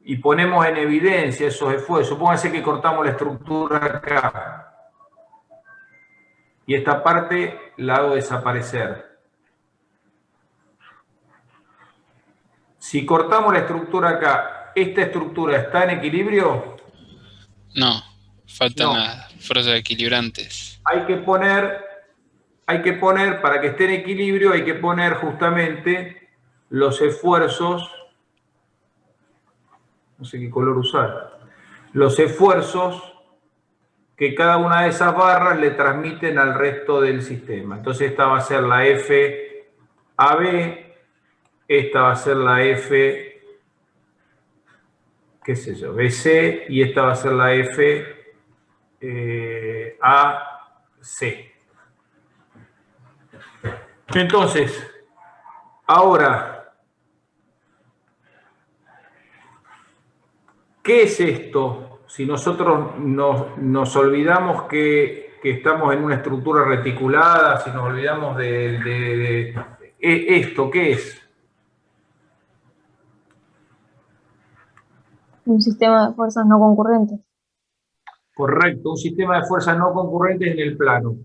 y ponemos en evidencia esos esfuerzos, supónganse que cortamos la estructura acá y esta parte la hago desaparecer. Si cortamos la estructura acá, ¿esta estructura está en equilibrio? No, faltan las fuerzas equilibrantes. Hay que poner, para que esté en equilibrio, hay que poner justamente los esfuerzos. No sé qué color usar, los esfuerzos que cada una de esas barras le transmiten al resto del sistema. Entonces esta va a ser la FAB, esta va a ser la F, qué sé yo, BC, y esta va a ser la FAC. Entonces, ahora, ¿qué es esto? Si nosotros nos olvidamos que estamos en una estructura reticulada, si nos olvidamos de esto, ¿qué es? Un sistema de fuerzas no concurrentes. Correcto, un sistema de fuerzas no concurrentes en el plano.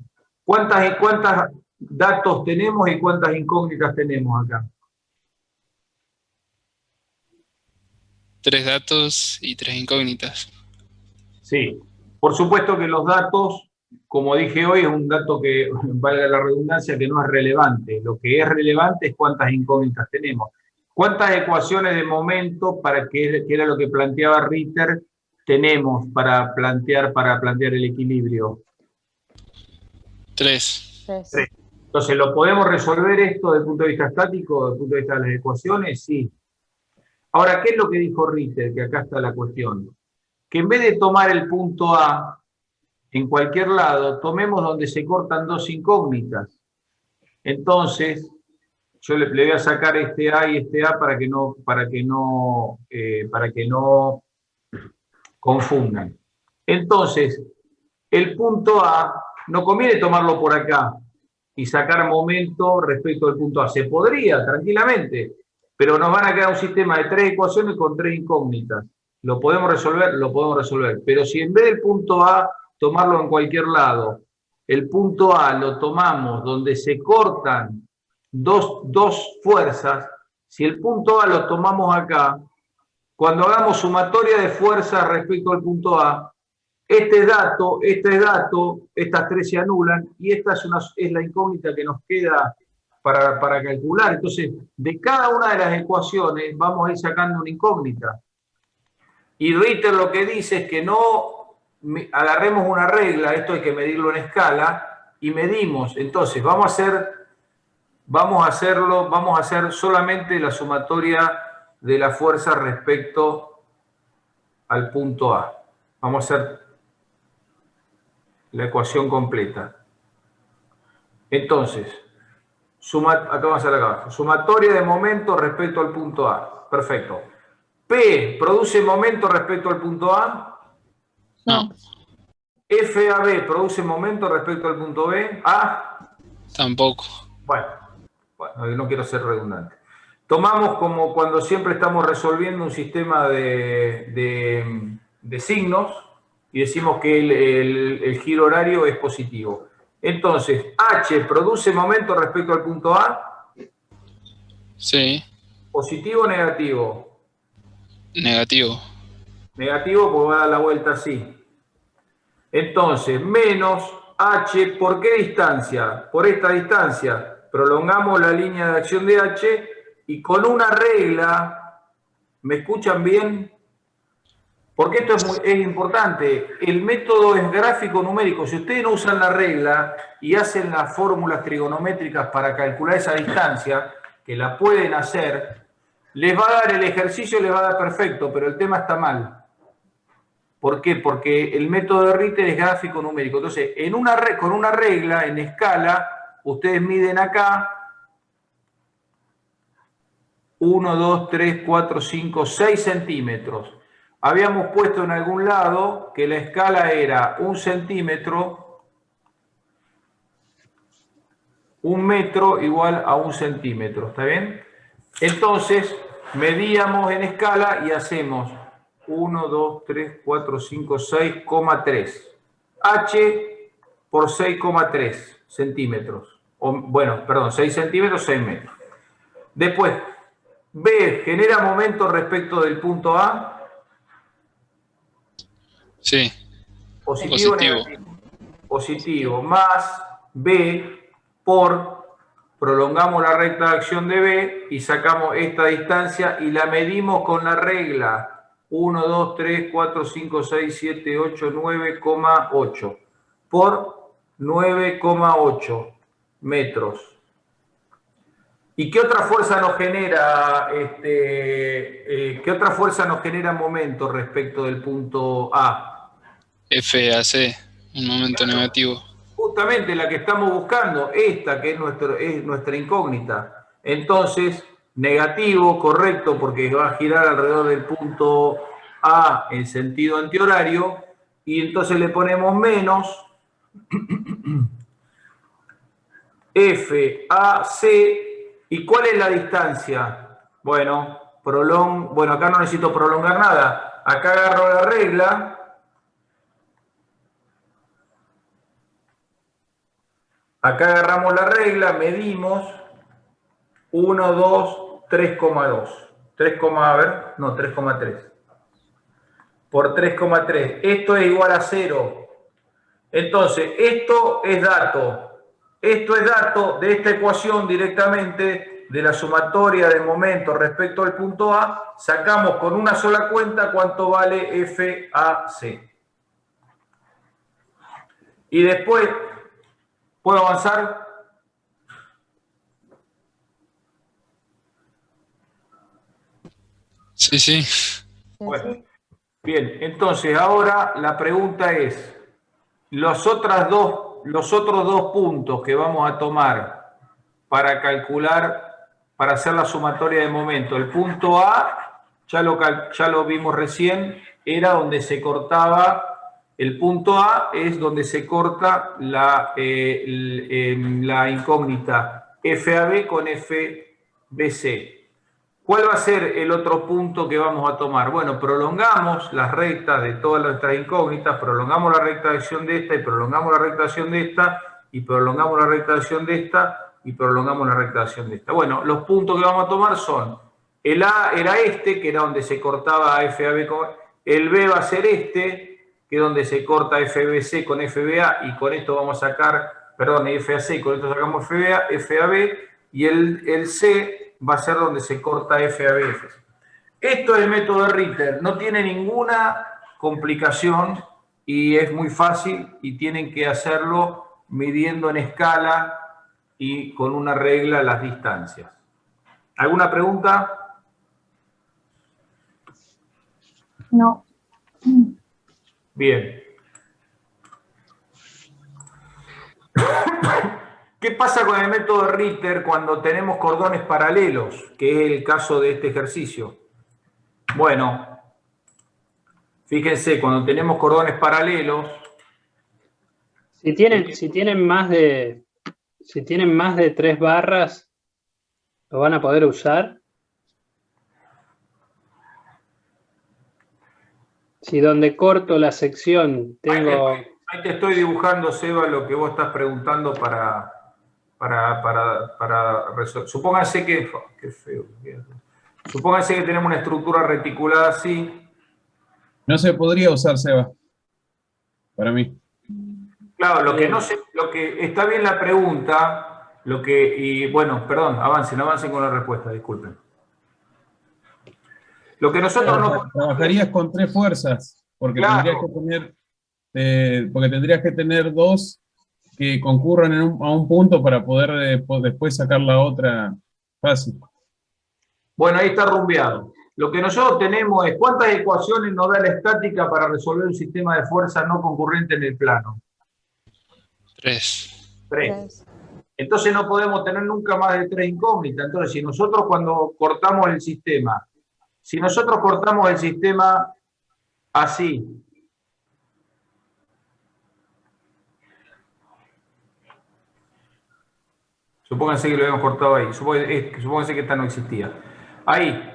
¿Cuántas datos tenemos y cuántas incógnitas tenemos acá? 3 datos y 3 incógnitas. Sí, por supuesto que los datos, como dije hoy, es un dato que, valga la redundancia, que no es relevante. Lo que es relevante es cuántas incógnitas tenemos. ¿Cuántas ecuaciones de momento, que era lo que planteaba Ritter, tenemos para plantear el equilibrio? 3. Entonces, ¿lo podemos resolver esto desde el punto de vista estático, desde el punto de vista de las ecuaciones? Sí. Ahora, ¿qué es lo que dijo Ritter? Que acá está la cuestión. Que en vez de tomar el punto A en cualquier lado, tomemos donde se cortan dos incógnitas. Entonces, yo le voy a sacar este A y este A para que no confundan. Entonces, el punto A no conviene tomarlo por acá y sacar momento respecto al punto A. Se podría, tranquilamente, pero nos van a quedar un sistema de 3 ecuaciones con 3 incógnitas. ¿Lo podemos resolver? Lo podemos resolver. Pero si en vez del punto A tomarlo en cualquier lado, el punto A lo tomamos donde se cortan dos fuerzas, si el punto A lo tomamos acá, cuando hagamos sumatoria de fuerzas respecto al punto A, este dato, estas tres se anulan y esta es la incógnita que nos queda para calcular. Entonces, de cada una de las ecuaciones vamos a ir sacando una incógnita. Y Ritter lo que dice es que no agarremos una regla, esto hay que medirlo en escala, y medimos. Entonces, vamos a hacer solamente la sumatoria de la fuerza respecto al punto A. Vamos a hacer la ecuación completa. Entonces, acá vamos a hacer acá abajo. Sumatoria de momento respecto al punto A. Perfecto. P produce momento respecto al punto A. No. FAB produce momento respecto al punto B. A. Tampoco. Bueno, no quiero ser redundante. Tomamos como cuando siempre estamos resolviendo un sistema de signos y decimos que el giro horario es positivo. Entonces, H produce momento respecto al punto A. Sí. ¿Positivo o negativo? Negativo. Negativo porque va a dar la vuelta así. Entonces, menos H, ¿por qué distancia? Por esta distancia. Prolongamos la línea de acción de H y con una regla, ¿me escuchan bien? Porque esto es importante. El método es gráfico numérico. Si ustedes no usan la regla y hacen las fórmulas trigonométricas para calcular esa distancia, que la pueden hacer, les va a dar el ejercicio, les va a dar perfecto, pero el tema está mal. ¿Por qué? Porque el método de Ritter es gráfico numérico. Entonces, con una regla, en escala, ustedes miden acá 1, 2, 3, 4, 5, 6 centímetros. Habíamos puesto en algún lado que la escala era 1 centímetro, 1 metro igual a 1 centímetro. ¿Está bien? Entonces, medíamos en escala y hacemos 1, 2, 3, 4, 5, 6,3. H por 6,3 centímetros. Bueno, perdón, 6 centímetros, 6 metros. Después, B genera momento respecto del punto A. Sí. Positivo o negativo. Positivo, más B por, prolongamos la recta de acción de B y sacamos esta distancia y la medimos con la regla 1, 2, 3, 4, 5, 6, 7, 8, 9,8 por 9,8 metros. ¿Y qué otra fuerza nos genera, qué otra fuerza nos genera momento respecto del punto A? FAC, un momento negativo. Justamente la que estamos buscando, esta que es nuestra incógnita. Entonces, negativo, correcto, porque va a girar alrededor del punto A en sentido antihorario, y entonces le ponemos menos FAC. ¿Y cuál es la distancia? Bueno, acá no necesito prolongar nada. Acá agarro la regla. Acá agarramos la regla, medimos 1, 2, 3,2. 3,3. Por 3,3. Esto es igual a 0. Entonces, esto es dato. Esto es dato de esta ecuación directamente de la sumatoria de momento respecto al punto A. Sacamos con una sola cuenta cuánto vale FAC. Y después, ¿puedo avanzar? Sí, sí. Bueno, bien. Entonces, ahora la pregunta es, los otros dos puntos que vamos a tomar para calcular, para hacer la sumatoria de momento. El punto A, ya lo vimos recién, era donde se cortaba. El punto A es donde se corta la incógnita FAB con FBC. ¿Cuál va a ser el otro punto que vamos a tomar? Bueno, prolongamos las rectas de todas nuestras incógnitas, prolongamos la recta de acción de esta, y prolongamos la recta de acción de esta, y prolongamos la recta de acción de esta, y prolongamos la recta de acción de esta. Bueno, los puntos que vamos a tomar son, el A era este, que era donde se cortaba FAB con... El B va a ser este, que es donde se corta FBC con FBA, y con esto vamos a sacar, perdón, FAC, con esto sacamos FAB, y el C va a ser donde se corta FABF. Esto es el método de Ritter, no tiene ninguna complicación y es muy fácil y tienen que hacerlo midiendo en escala y con una regla las distancias. ¿Alguna pregunta? No. Bien. ¿Qué pasa con el método de Ritter cuando tenemos cordones paralelos? Que es el caso de este ejercicio. Bueno, fíjense, cuando tenemos cordones paralelos... Si tienen más de 3 barras, ¿lo van a poder usar? Si donde corto la sección tengo... Ahí te estoy dibujando, Seba, lo que vos estás preguntando para resolver. Supónganse que... Qué feo. Supónganse que tenemos una estructura reticulada así. No se podría usar, Seba, para mí. Claro, lo que no sé, lo que está bien la pregunta, bueno, perdón, avancen con la respuesta, disculpen. Lo que nosotros no... Trabajarías con 3 fuerzas, porque Claro. tendrías que tener 2 que concurran a un punto para poder después sacar la otra fácil. Bueno, ahí está rumbeado. Lo que nosotros tenemos es cuántas ecuaciones nos da la estática para resolver un sistema de fuerza no concurrente en el plano. 3. 3. Entonces no podemos tener nunca más de 3 incógnitas. Entonces, si nosotros cuando cortamos el sistema, así, supónganse que lo habíamos cortado ahí, supónganse que esta no existía. Ahí,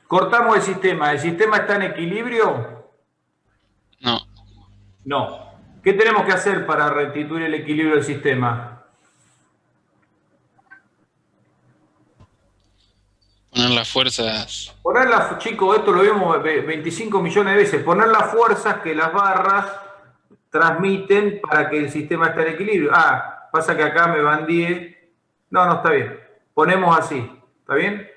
cortamos el sistema está en equilibrio. No. No. ¿Qué tenemos que hacer para restituir el equilibrio del sistema? Poner las fuerzas. Chicos, esto lo vimos 25 millones de veces. Poner las fuerzas que las barras transmiten para que el sistema esté en equilibrio. Ah, pasa que acá me van 10. No, está bien. Ponemos así. ¿Está bien?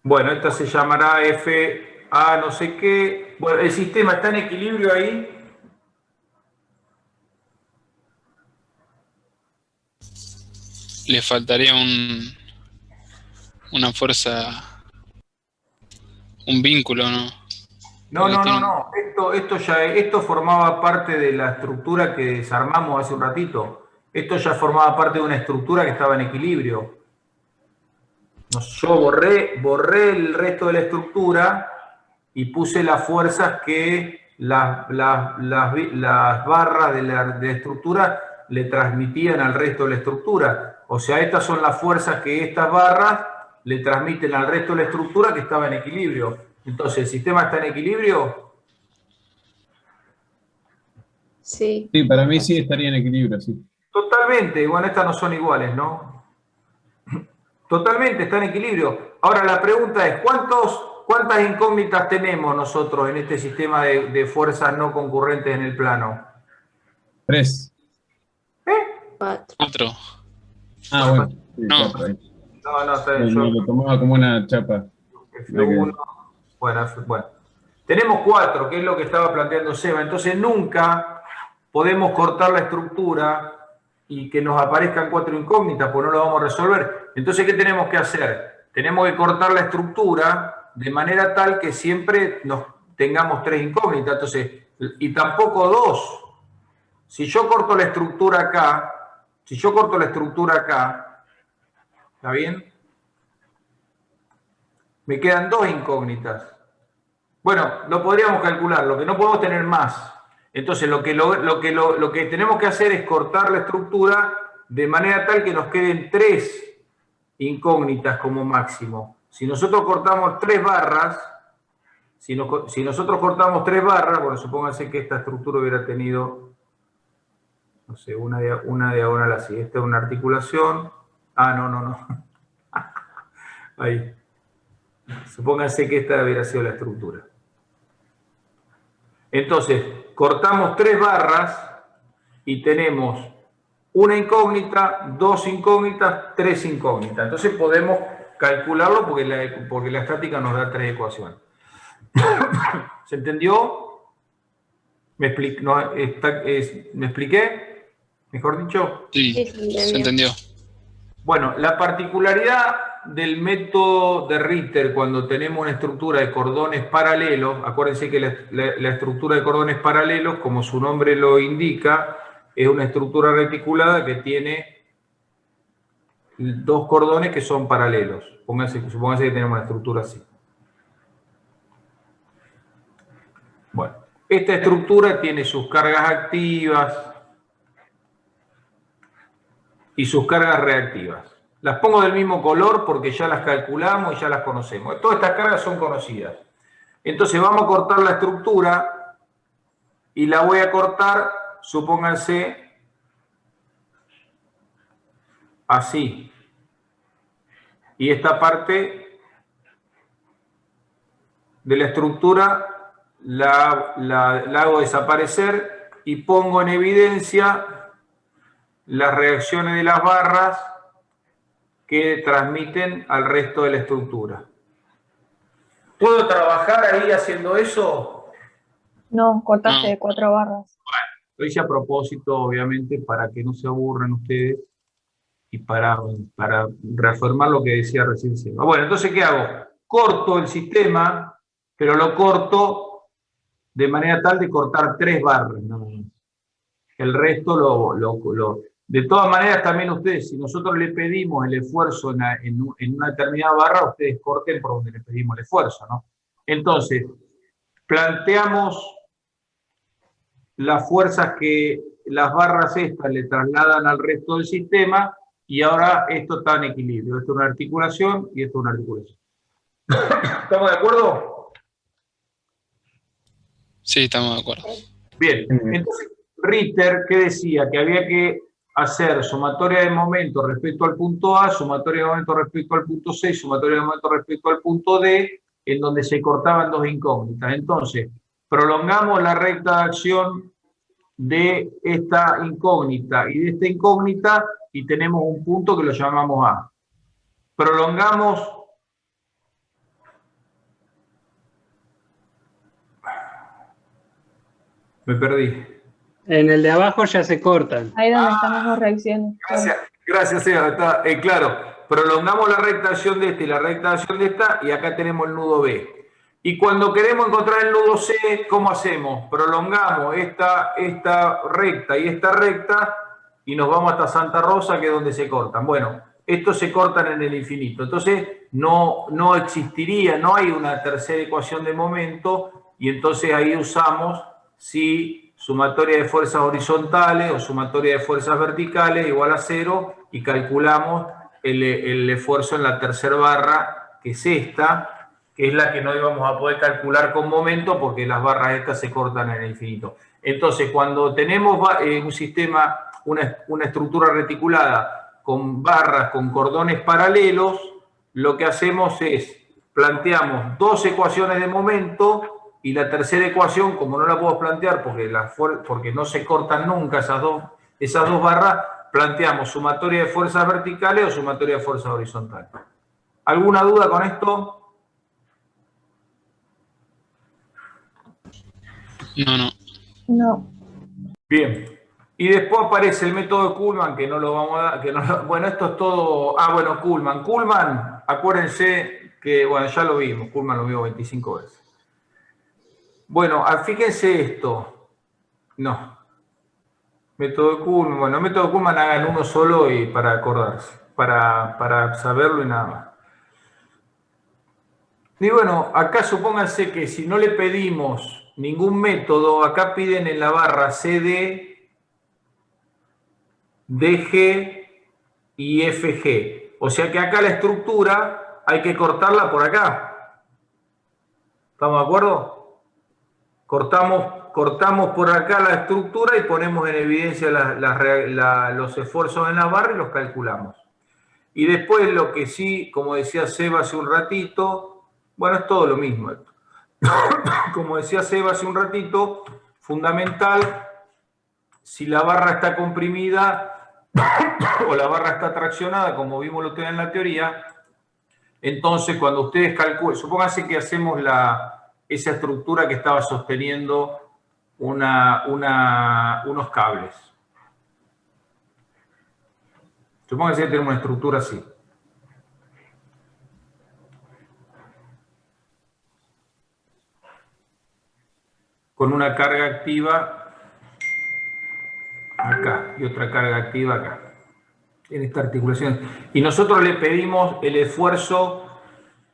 Bueno, esta se llamará FA no sé qué. Bueno, el sistema está en equilibrio ahí. Le faltaría una fuerza, un vínculo, ¿no? No. Esto formaba parte de la estructura que desarmamos hace un ratito. Esto ya formaba parte de una estructura que estaba en equilibrio. Yo borré el resto de la estructura y puse las fuerzas que las barras de la estructura le transmitían al resto de la estructura. O sea, estas son las fuerzas que estas barras le transmiten al resto de la estructura que estaba en equilibrio. Entonces, ¿el sistema está en equilibrio? Sí. Sí, para mí sí estaría en equilibrio, sí. Totalmente. Bueno, estas no son iguales, ¿no? Totalmente, está en equilibrio. Ahora la pregunta es, ¿cuántas incógnitas tenemos nosotros en este sistema de fuerzas no concurrentes en el plano? 3. 4. Ah, bueno. Sí, No. 4 ahí. No, está bien. Me lo tomaba como una chapa. F1. Bueno. Tenemos 4, que es lo que estaba planteando Seba. Entonces nunca podemos cortar la estructura y que nos aparezcan 4 incógnitas, pues no lo vamos a resolver. Entonces, ¿qué tenemos que hacer? Tenemos que cortar la estructura de manera tal que siempre tengamos 3 incógnitas. Entonces, y tampoco 2. Si yo corto la estructura acá, ¿está bien? Me quedan 2 incógnitas. Bueno, lo podríamos calcular, lo que no podemos tener más. Entonces, lo que tenemos que hacer es cortar la estructura de manera tal que nos queden 3 incógnitas como máximo. Si nosotros cortamos 3 barras, si nosotros cortamos 3 barras, bueno, supónganse que esta estructura hubiera tenido, no sé, una diagonal así. Esta es una articulación. Ah, no. Ahí. Supónganse que esta hubiera sido la estructura. Entonces, cortamos 3 barras y tenemos una incógnita, 2 incógnitas, 3 incógnitas. Entonces podemos calcularlo porque la estática nos da 3 ecuaciones. ¿Se entendió? ¿Me expliqué? Mejor dicho. Sí, se entendió. Bueno, la particularidad del método de Ritter cuando tenemos una estructura de cordones paralelos, acuérdense que la estructura de cordones paralelos, como su nombre lo indica, es una estructura reticulada que tiene 2 cordones que son paralelos. Supónganse que tenemos una estructura así. Bueno, esta estructura tiene sus cargas activas y sus cargas reactivas. Las pongo del mismo color porque ya las calculamos y ya las conocemos. Todas estas cargas son conocidas. Entonces vamos a cortar la estructura y la voy a cortar, supónganse, así. Y esta parte de la estructura la hago desaparecer y pongo en evidencia las reacciones de las barras que transmiten al resto de la estructura. ¿Puedo trabajar ahí haciendo eso? No, cortaste de 4 barras. Lo hice a propósito, obviamente, para que no se aburran ustedes y para reafirmar lo que decía recién Seba. Bueno, entonces, ¿qué hago? Corto el sistema, pero lo corto de manera tal de cortar 3 barras. No. El resto de todas maneras, también ustedes, si nosotros le pedimos el esfuerzo en una determinada barra, ustedes corten por donde le pedimos el esfuerzo, ¿no? Entonces, planteamos las fuerzas que las barras estas le trasladan al resto del sistema y ahora esto está en equilibrio. Esto es una articulación y esto es una articulación. ¿Estamos de acuerdo? Sí, estamos de acuerdo. Bien, entonces Ritter, ¿qué decía? Que había que hacer sumatoria de momento respecto al punto A, sumatoria de momento respecto al punto C, sumatoria de momento respecto al punto D, en donde se cortaban 2 incógnitas. Entonces, prolongamos la recta de acción de esta incógnita y de esta incógnita y tenemos un punto que lo llamamos A. Prolongamos me perdí. En el de abajo ya se cortan. Ahí donde están las 2 reacciones. Gracias, Seba. Claro, prolongamos la recta de acción de esta y la recta de acción de esta, y acá tenemos el nudo B. Y cuando queremos encontrar el nudo C, ¿cómo hacemos? Prolongamos esta recta y esta recta, y nos vamos hasta Santa Rosa, que es donde se cortan. Bueno, estos se cortan en el infinito. Entonces, no existiría, no hay una tercera ecuación de momento, y entonces ahí usamos si sumatoria de fuerzas horizontales o sumatoria de fuerzas verticales igual a 0 y calculamos el esfuerzo en la tercera barra, que es esta, que es la que no íbamos a poder calcular con momento porque las barras estas se cortan en el infinito. Entonces, cuando tenemos un sistema, una estructura reticulada con barras, con cordones paralelos, lo que hacemos es, planteamos 2 ecuaciones de momento. Y la tercera ecuación, como no la puedo plantear porque no se cortan nunca esas dos barras, planteamos sumatoria de fuerzas verticales o sumatoria de fuerzas horizontales. ¿Alguna duda con esto? No. Bien. Y después aparece el método de Kuhlmann, que no lo vamos a dar. Bueno, esto es todo. Bueno, Kuhlmann. Kuhlmann, acuérdense que, bueno, ya lo vimos. Kuhlmann lo vimos 25 veces. Bueno, fíjense esto. No. Método de Kuhlmann. Bueno, el método de Kuhlmann hagan uno solo y para acordarse, para saberlo y nada más. Y bueno, acá supónganse que si no le pedimos ningún método. Acá piden en la barra CD, DG y FG. O sea que acá la estructura hay que cortarla por acá. ¿Estamos de acuerdo? Cortamos por acá la estructura y ponemos en evidencia los esfuerzos en la barra y los calculamos. Y después lo que sí, como decía Seba hace un ratito, bueno, es todo lo mismo esto. Como decía Seba hace un ratito, fundamental, si la barra está comprimida o la barra está traccionada, como vimos lo que en la teoría, entonces cuando ustedes calculen, supónganse que hacemos esa estructura que estaba sosteniendo unos cables. Supónganse que tenemos una estructura así. Con una carga activa acá y otra carga activa acá, en esta articulación. Y nosotros le pedimos el esfuerzo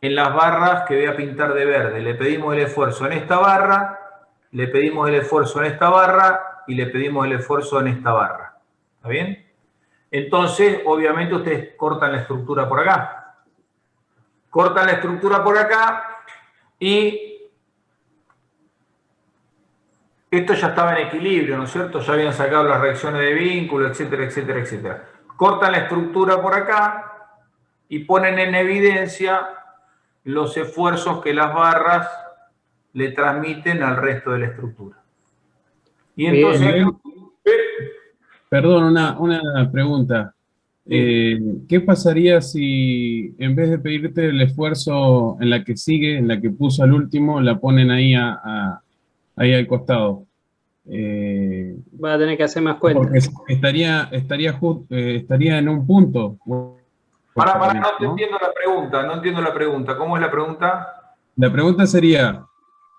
en las barras que voy a pintar de verde. Le pedimos el esfuerzo en esta barra, le pedimos el esfuerzo en esta barra y le pedimos el esfuerzo en esta barra. ¿Está bien? Entonces, obviamente, ustedes cortan la estructura por acá. Cortan la estructura por acá y esto ya estaba en equilibrio, ¿no es cierto? Ya habían sacado las reacciones de vínculo, etcétera, etcétera, etcétera. Cortan la estructura por acá y ponen en evidencia los esfuerzos que las barras le transmiten al resto de la estructura. Y entonces... Perdón, una pregunta. ¿Qué pasaría si en vez de pedirte el esfuerzo en la que sigue, en la que puso al último, la ponen ahí ahí al costado? Va a tener que hacer más cuentas. Porque estaría en un punto. Pará, no te entiendo la pregunta, no entiendo la pregunta. ¿Cómo es la pregunta? La pregunta sería,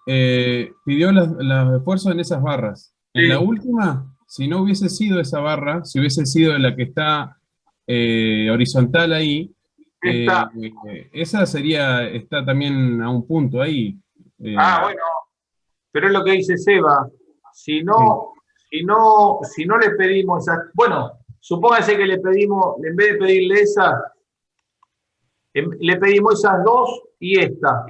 pidió los esfuerzos en esas barras. En Sí. la última, si no hubiese sido esa barra, si hubiese sido la que está horizontal ahí, esa está también a un punto ahí. Bueno, pero es lo que dice Seba. Si no le pedimos esas... Bueno, supóngase que le pedimos, en vez de pedirle esas, le pedimos esas dos y esta.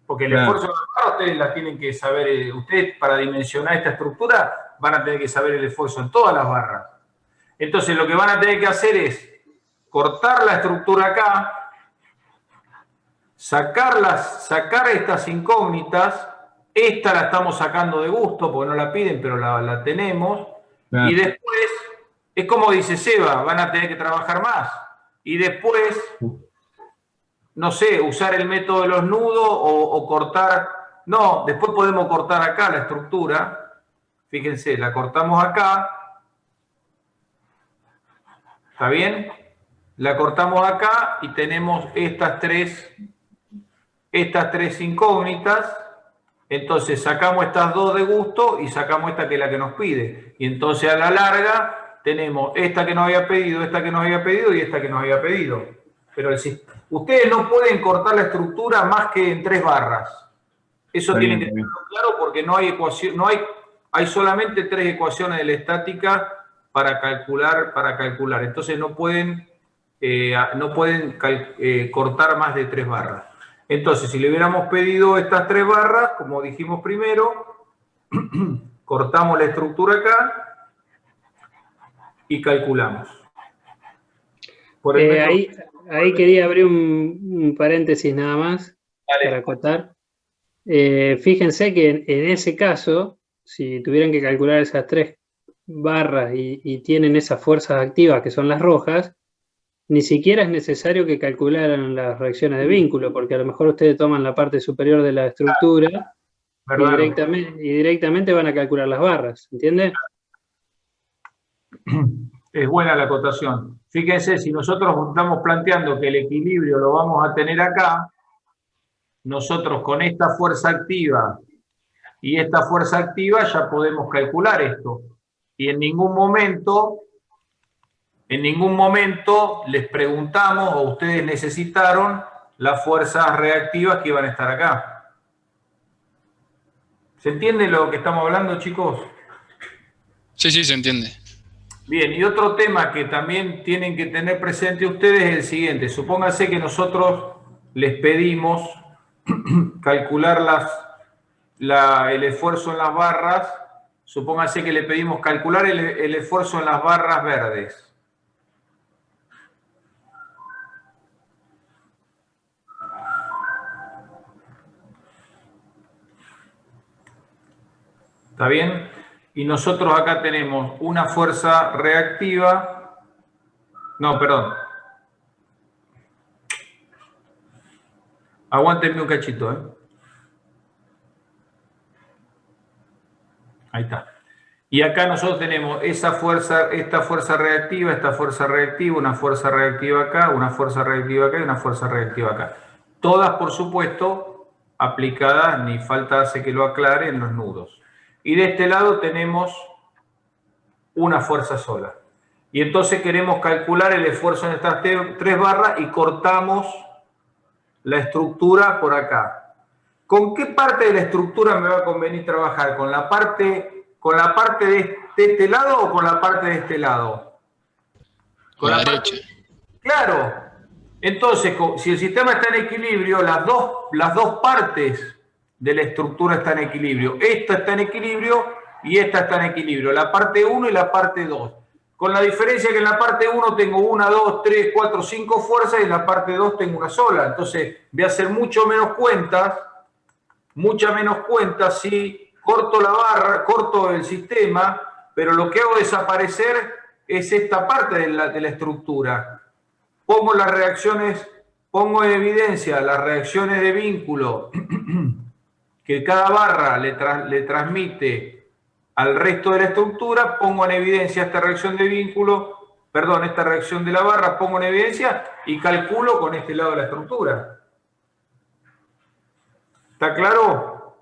Porque el esfuerzo de la barra ustedes la tienen que saber, ustedes para dimensionar esta estructura van a tener que saber el esfuerzo en todas las barras. Entonces lo que van a tener que hacer es cortar la estructura acá, sacar estas incógnitas. Esta la estamos sacando de gusto porque no la piden, pero la tenemos. Claro. Y después, es como dice Seba, van a tener que trabajar más. Y después, no sé, usar el método de los nudos o cortar. No, después podemos cortar acá la estructura. Fíjense, la cortamos acá. ¿Está bien? La cortamos acá y tenemos estas tres incógnitas. Entonces sacamos estas dos de gusto y sacamos esta que es la que nos pide. Y entonces a la larga tenemos esta que nos había pedido, esta que nos había pedido y esta que nos había pedido. Pero ustedes no pueden cortar la estructura más que en 3 barras. Eso tienen que tenerlo claro porque no hay ecuación, hay solamente 3 ecuaciones de la estática para calcular. Entonces no pueden cortar más de 3 barras. Entonces, si le hubiéramos pedido estas 3 barras, como dijimos primero, cortamos la estructura acá y calculamos. Ahí quería abrir un paréntesis nada más. Dale. Para acotar. Fíjense que en ese caso, si tuvieran que calcular esas 3 barras y tienen esas fuerzas activas que son las rojas, ni siquiera es necesario que calcularan las reacciones de vínculo, porque a lo mejor ustedes toman la parte superior de la estructura y directamente van a calcular las barras, ¿entiendes? Es buena la acotación. Fíjense, si nosotros estamos planteando que el equilibrio lo vamos a tener acá, nosotros con esta fuerza activa y esta fuerza activa ya podemos calcular esto. Y en ningún momento les preguntamos o ustedes necesitaron las fuerzas reactivas que iban a estar acá. ¿Se entiende lo que estamos hablando, chicos? Sí, sí, se entiende. Bien, y otro tema que también tienen que tener presente ustedes es el siguiente. Supónganse que nosotros les pedimos calcular el esfuerzo en las barras. Supónganse que le pedimos calcular el esfuerzo en las barras verdes. ¿Está bien? Y nosotros acá tenemos una fuerza reactiva. No, perdón. Aguántenme un cachito, ¿eh? Ahí está. Y acá nosotros tenemos esta fuerza reactiva, una fuerza reactiva acá, una fuerza reactiva acá y una fuerza reactiva acá. Todas, por supuesto, aplicadas, ni falta hace que lo aclare, en los nudos. Y de este lado tenemos una fuerza sola. Y entonces queremos calcular el esfuerzo en estas tres barras y cortamos la estructura por acá. ¿Con qué parte de la estructura me va a convenir trabajar? ¿Con la parte de este lado o con la parte de este lado? Con la derecha. Claro. Entonces, si el sistema está en equilibrio, las dos partes de la estructura están en equilibrio. Esta está en equilibrio y esta está en equilibrio. La parte 1 y la parte 2. Con la diferencia que en la parte 1 tengo 1, 2, 3, 4, 5 fuerzas y en la parte 2 tengo una sola. Entonces, voy a hacer muchas menos cuentas si corto la barra, corto el sistema, pero lo que hago desaparecer es esta parte de la estructura. Pongo las reacciones, pongo en evidencia las reacciones de vínculo que cada barra le transmite al resto de la estructura, pongo en evidencia esta reacción de vínculo, perdón, esta reacción de la barra, pongo en evidencia y calculo con este lado de la estructura. ¿Está claro?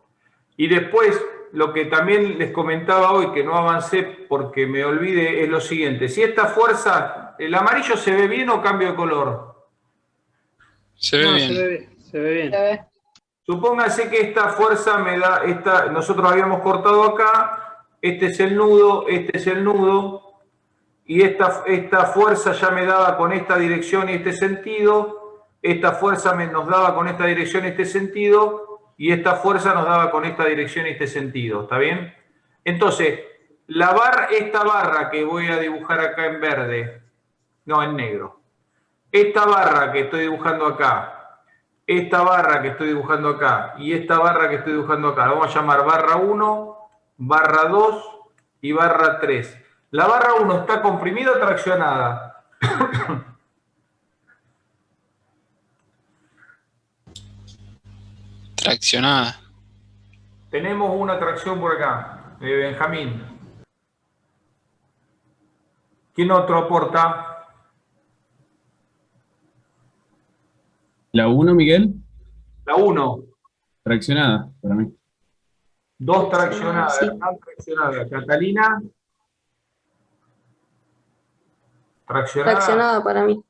Y después, lo que también les comentaba hoy, que no avancé porque me olvidé, es lo siguiente. Si esta fuerza, ¿el amarillo se ve bien o cambio de color? Se ve bien. Se ve bien. Se ve. Supóngase que esta fuerza me da, nosotros habíamos cortado acá, este es el nudo, y esta fuerza ya me daba con esta dirección y este sentido, esta fuerza nos daba con esta dirección y este sentido, y esta fuerza nos daba con esta dirección y este sentido, ¿está bien? Entonces, esta barra que voy a dibujar acá en verde, no, en negro, esta barra que estoy dibujando acá, esta barra que estoy dibujando acá y esta barra que estoy dibujando acá, la vamos a llamar barra 1, barra 2 y barra 3. La barra 1 está comprimida o traccionada. Traccionada. Tenemos una tracción por acá, Benjamín. ¿Quién otro aporta? ¿La 1, Miguel? La 1. Traccionada, para mí. 2 traccionadas. Sí. Están traccionadas. Catalina. Traccionada. Traccionada para mí.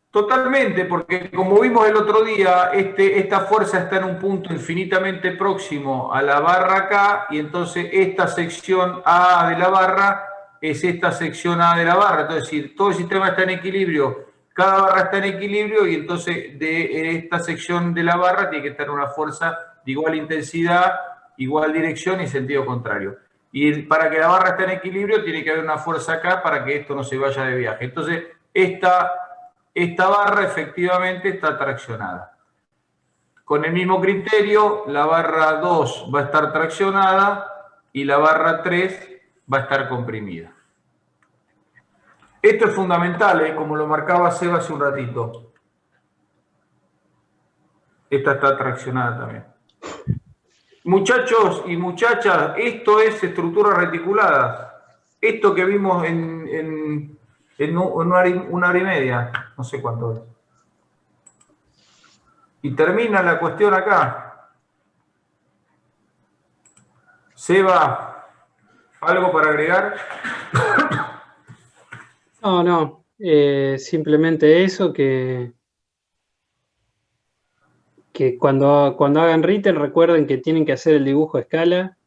Totalmente, porque como vimos el otro día, esta fuerza está en un punto infinitamente próximo a la barra acá, y entonces esta sección A de la barra es esta sección A de la barra. Entonces, si todo el sistema está en equilibrio, cada barra está en equilibrio, y entonces de esta sección de la barra tiene que estar una fuerza de igual intensidad, igual dirección y sentido contrario. Y para que la barra esté en equilibrio, tiene que haber una fuerza acá para que esto no se vaya de viaje. Entonces, esta barra efectivamente está traccionada. Con el mismo criterio, la barra 2 va a estar traccionada y la barra 3 va a estar comprimida. Esto es fundamental, como lo marcaba Seba hace un ratito. Esta está traccionada también. Muchachos y muchachas, esto es estructuras reticuladas. Esto que vimos en una hora y media, no sé cuánto es. Y termina la cuestión acá. Seba, ¿algo para agregar? No, simplemente eso, que que cuando hagan retail recuerden que tienen que hacer el dibujo a escala,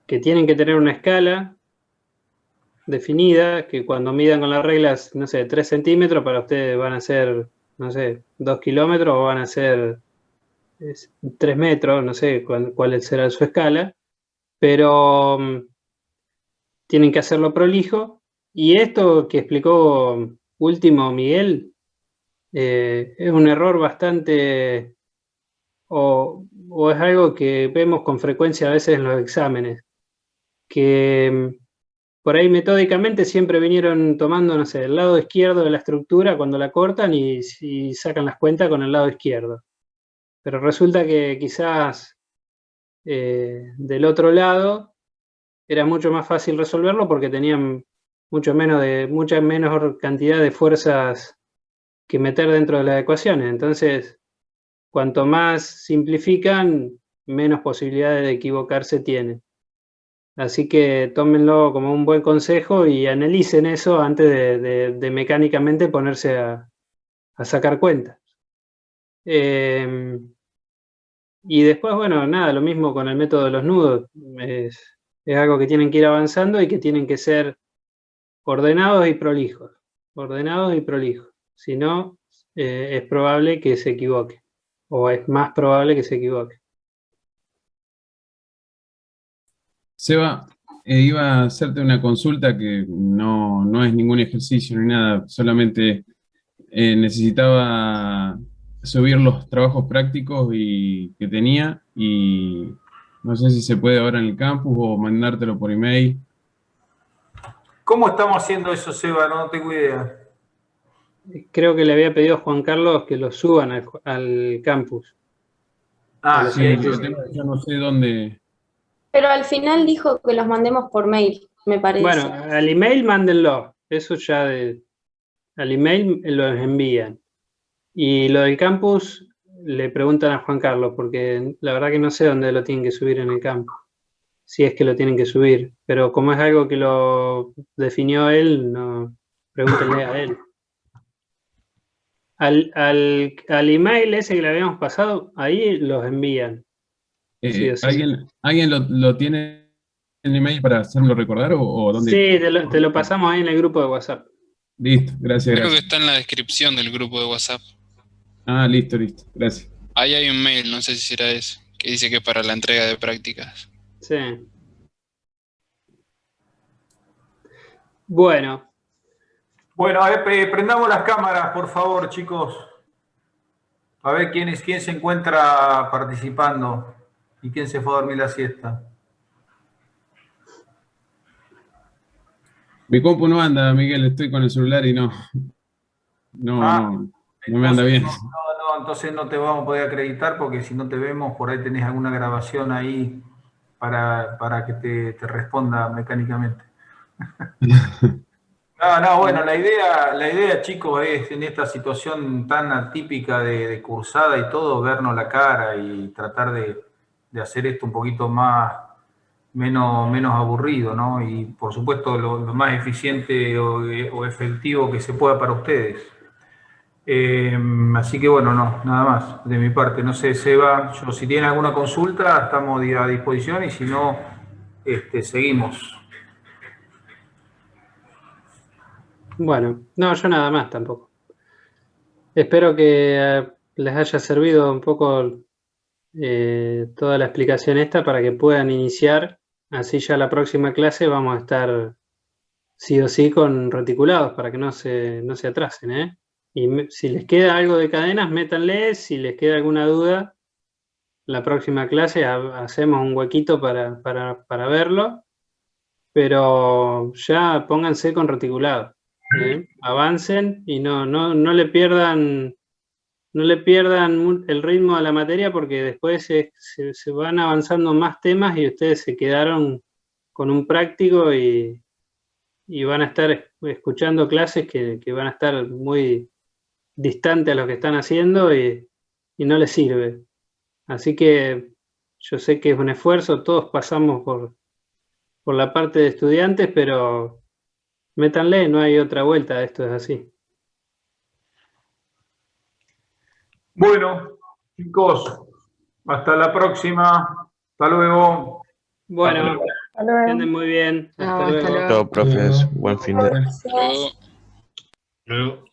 que tienen que tener una escala definida, que cuando midan con las reglas, no sé, 3 centímetros, para ustedes van a ser, no sé, 2 kilómetros o van a ser 3 metros, no sé cuál será su escala, pero tienen que hacerlo prolijo. Y esto que explicó último Miguel, es un error bastante, o es algo que vemos con frecuencia a veces en los exámenes, que por ahí metódicamente siempre vinieron tomando, no sé, el lado izquierdo de la estructura cuando la cortan y sacan las cuentas con el lado izquierdo. Pero resulta que quizás del otro lado era mucho más fácil resolverlo porque tenían mucha menos cantidad de fuerzas que meter dentro de las ecuaciones. Entonces, cuanto más simplifican, menos posibilidades de equivocarse tienen. Así que tómenlo como un buen consejo y analicen eso antes de mecánicamente ponerse a sacar cuentas. Y después, bueno, nada, lo mismo con el método de los nudos. Es algo que tienen que ir avanzando y que tienen que ser ordenados y prolijos. Ordenados y prolijos. Si no, es probable que se equivoque. O es más probable que se equivoque. Seba, iba a hacerte una consulta que no es ningún ejercicio ni nada, solamente necesitaba subir los trabajos prácticos que tenía y no sé si se puede ahora en el campus o mandártelo por email. ¿Cómo estamos haciendo eso, Seba? No tengo idea. Creo que le había pedido a Juan Carlos que lo suban al campus. Ah, Sí, yo no sé dónde. Pero al final dijo que los mandemos por mail, me parece. Bueno, al email mándenlo. Eso ya al email los envían. Y lo del campus le preguntan a Juan Carlos, porque la verdad que no sé dónde lo tienen que subir en el campus. Si es que lo tienen que subir. Pero como es algo que lo definió él, no, pregúntenle a él. Al email ese que le habíamos pasado, ahí los envían. Sí o sí. ¿Alguien lo tiene en email para hacerlo recordar o dónde? Sí, te lo pasamos ahí en el grupo de WhatsApp. Listo, gracias. Creo que está en la descripción del grupo de WhatsApp. Ah, listo, gracias. Ahí hay un mail, no sé si será ese, que dice que es para la entrega de prácticas. Sí. Bueno. Bueno, a ver, prendamos las cámaras, por favor, chicos. A ver quién se encuentra participando y quién se fue a dormir la siesta. Mi compu no anda, Miguel, estoy con el celular y no me anda bien. Entonces no te vamos a poder acreditar porque si no te vemos, por ahí tenés alguna grabación ahí para que te responda mecánicamente. Bueno, la idea, chicos, es en esta situación tan atípica de cursada y todo, vernos la cara y tratar de hacer esto un poquito menos aburrido, ¿no? Y por supuesto lo más eficiente o efectivo que se pueda para ustedes. Así que bueno, nada más de mi parte. No sé, Seba, si tienen alguna consulta, estamos a disposición y si no, seguimos. Bueno, no, yo nada más tampoco. Espero que les haya servido un poco toda la explicación esta para que puedan iniciar. Así ya la próxima clase vamos a estar sí o sí con reticulados para que no se atrasen, ¿eh? Y si les queda algo de cadenas, métanle. Si les queda alguna duda, la próxima clase hacemos un huequito para verlo. Pero ya pónganse con reticulados. Avancen y no le pierdan el ritmo a la materia porque después se van avanzando más temas y ustedes se quedaron con un práctico y van a estar escuchando clases que van a estar muy distantes a lo que están haciendo y no les sirve. Así que yo sé que es un esfuerzo, todos pasamos por la parte de estudiantes, pero métanle, no hay otra vuelta, esto es así. Bueno, Chicos, hasta la próxima. Hasta luego. Bueno, Hasta luego. que anden muy bien. No, Hasta hasta luego. luego. Chao, profes. Buen fin de... Luego. Luego.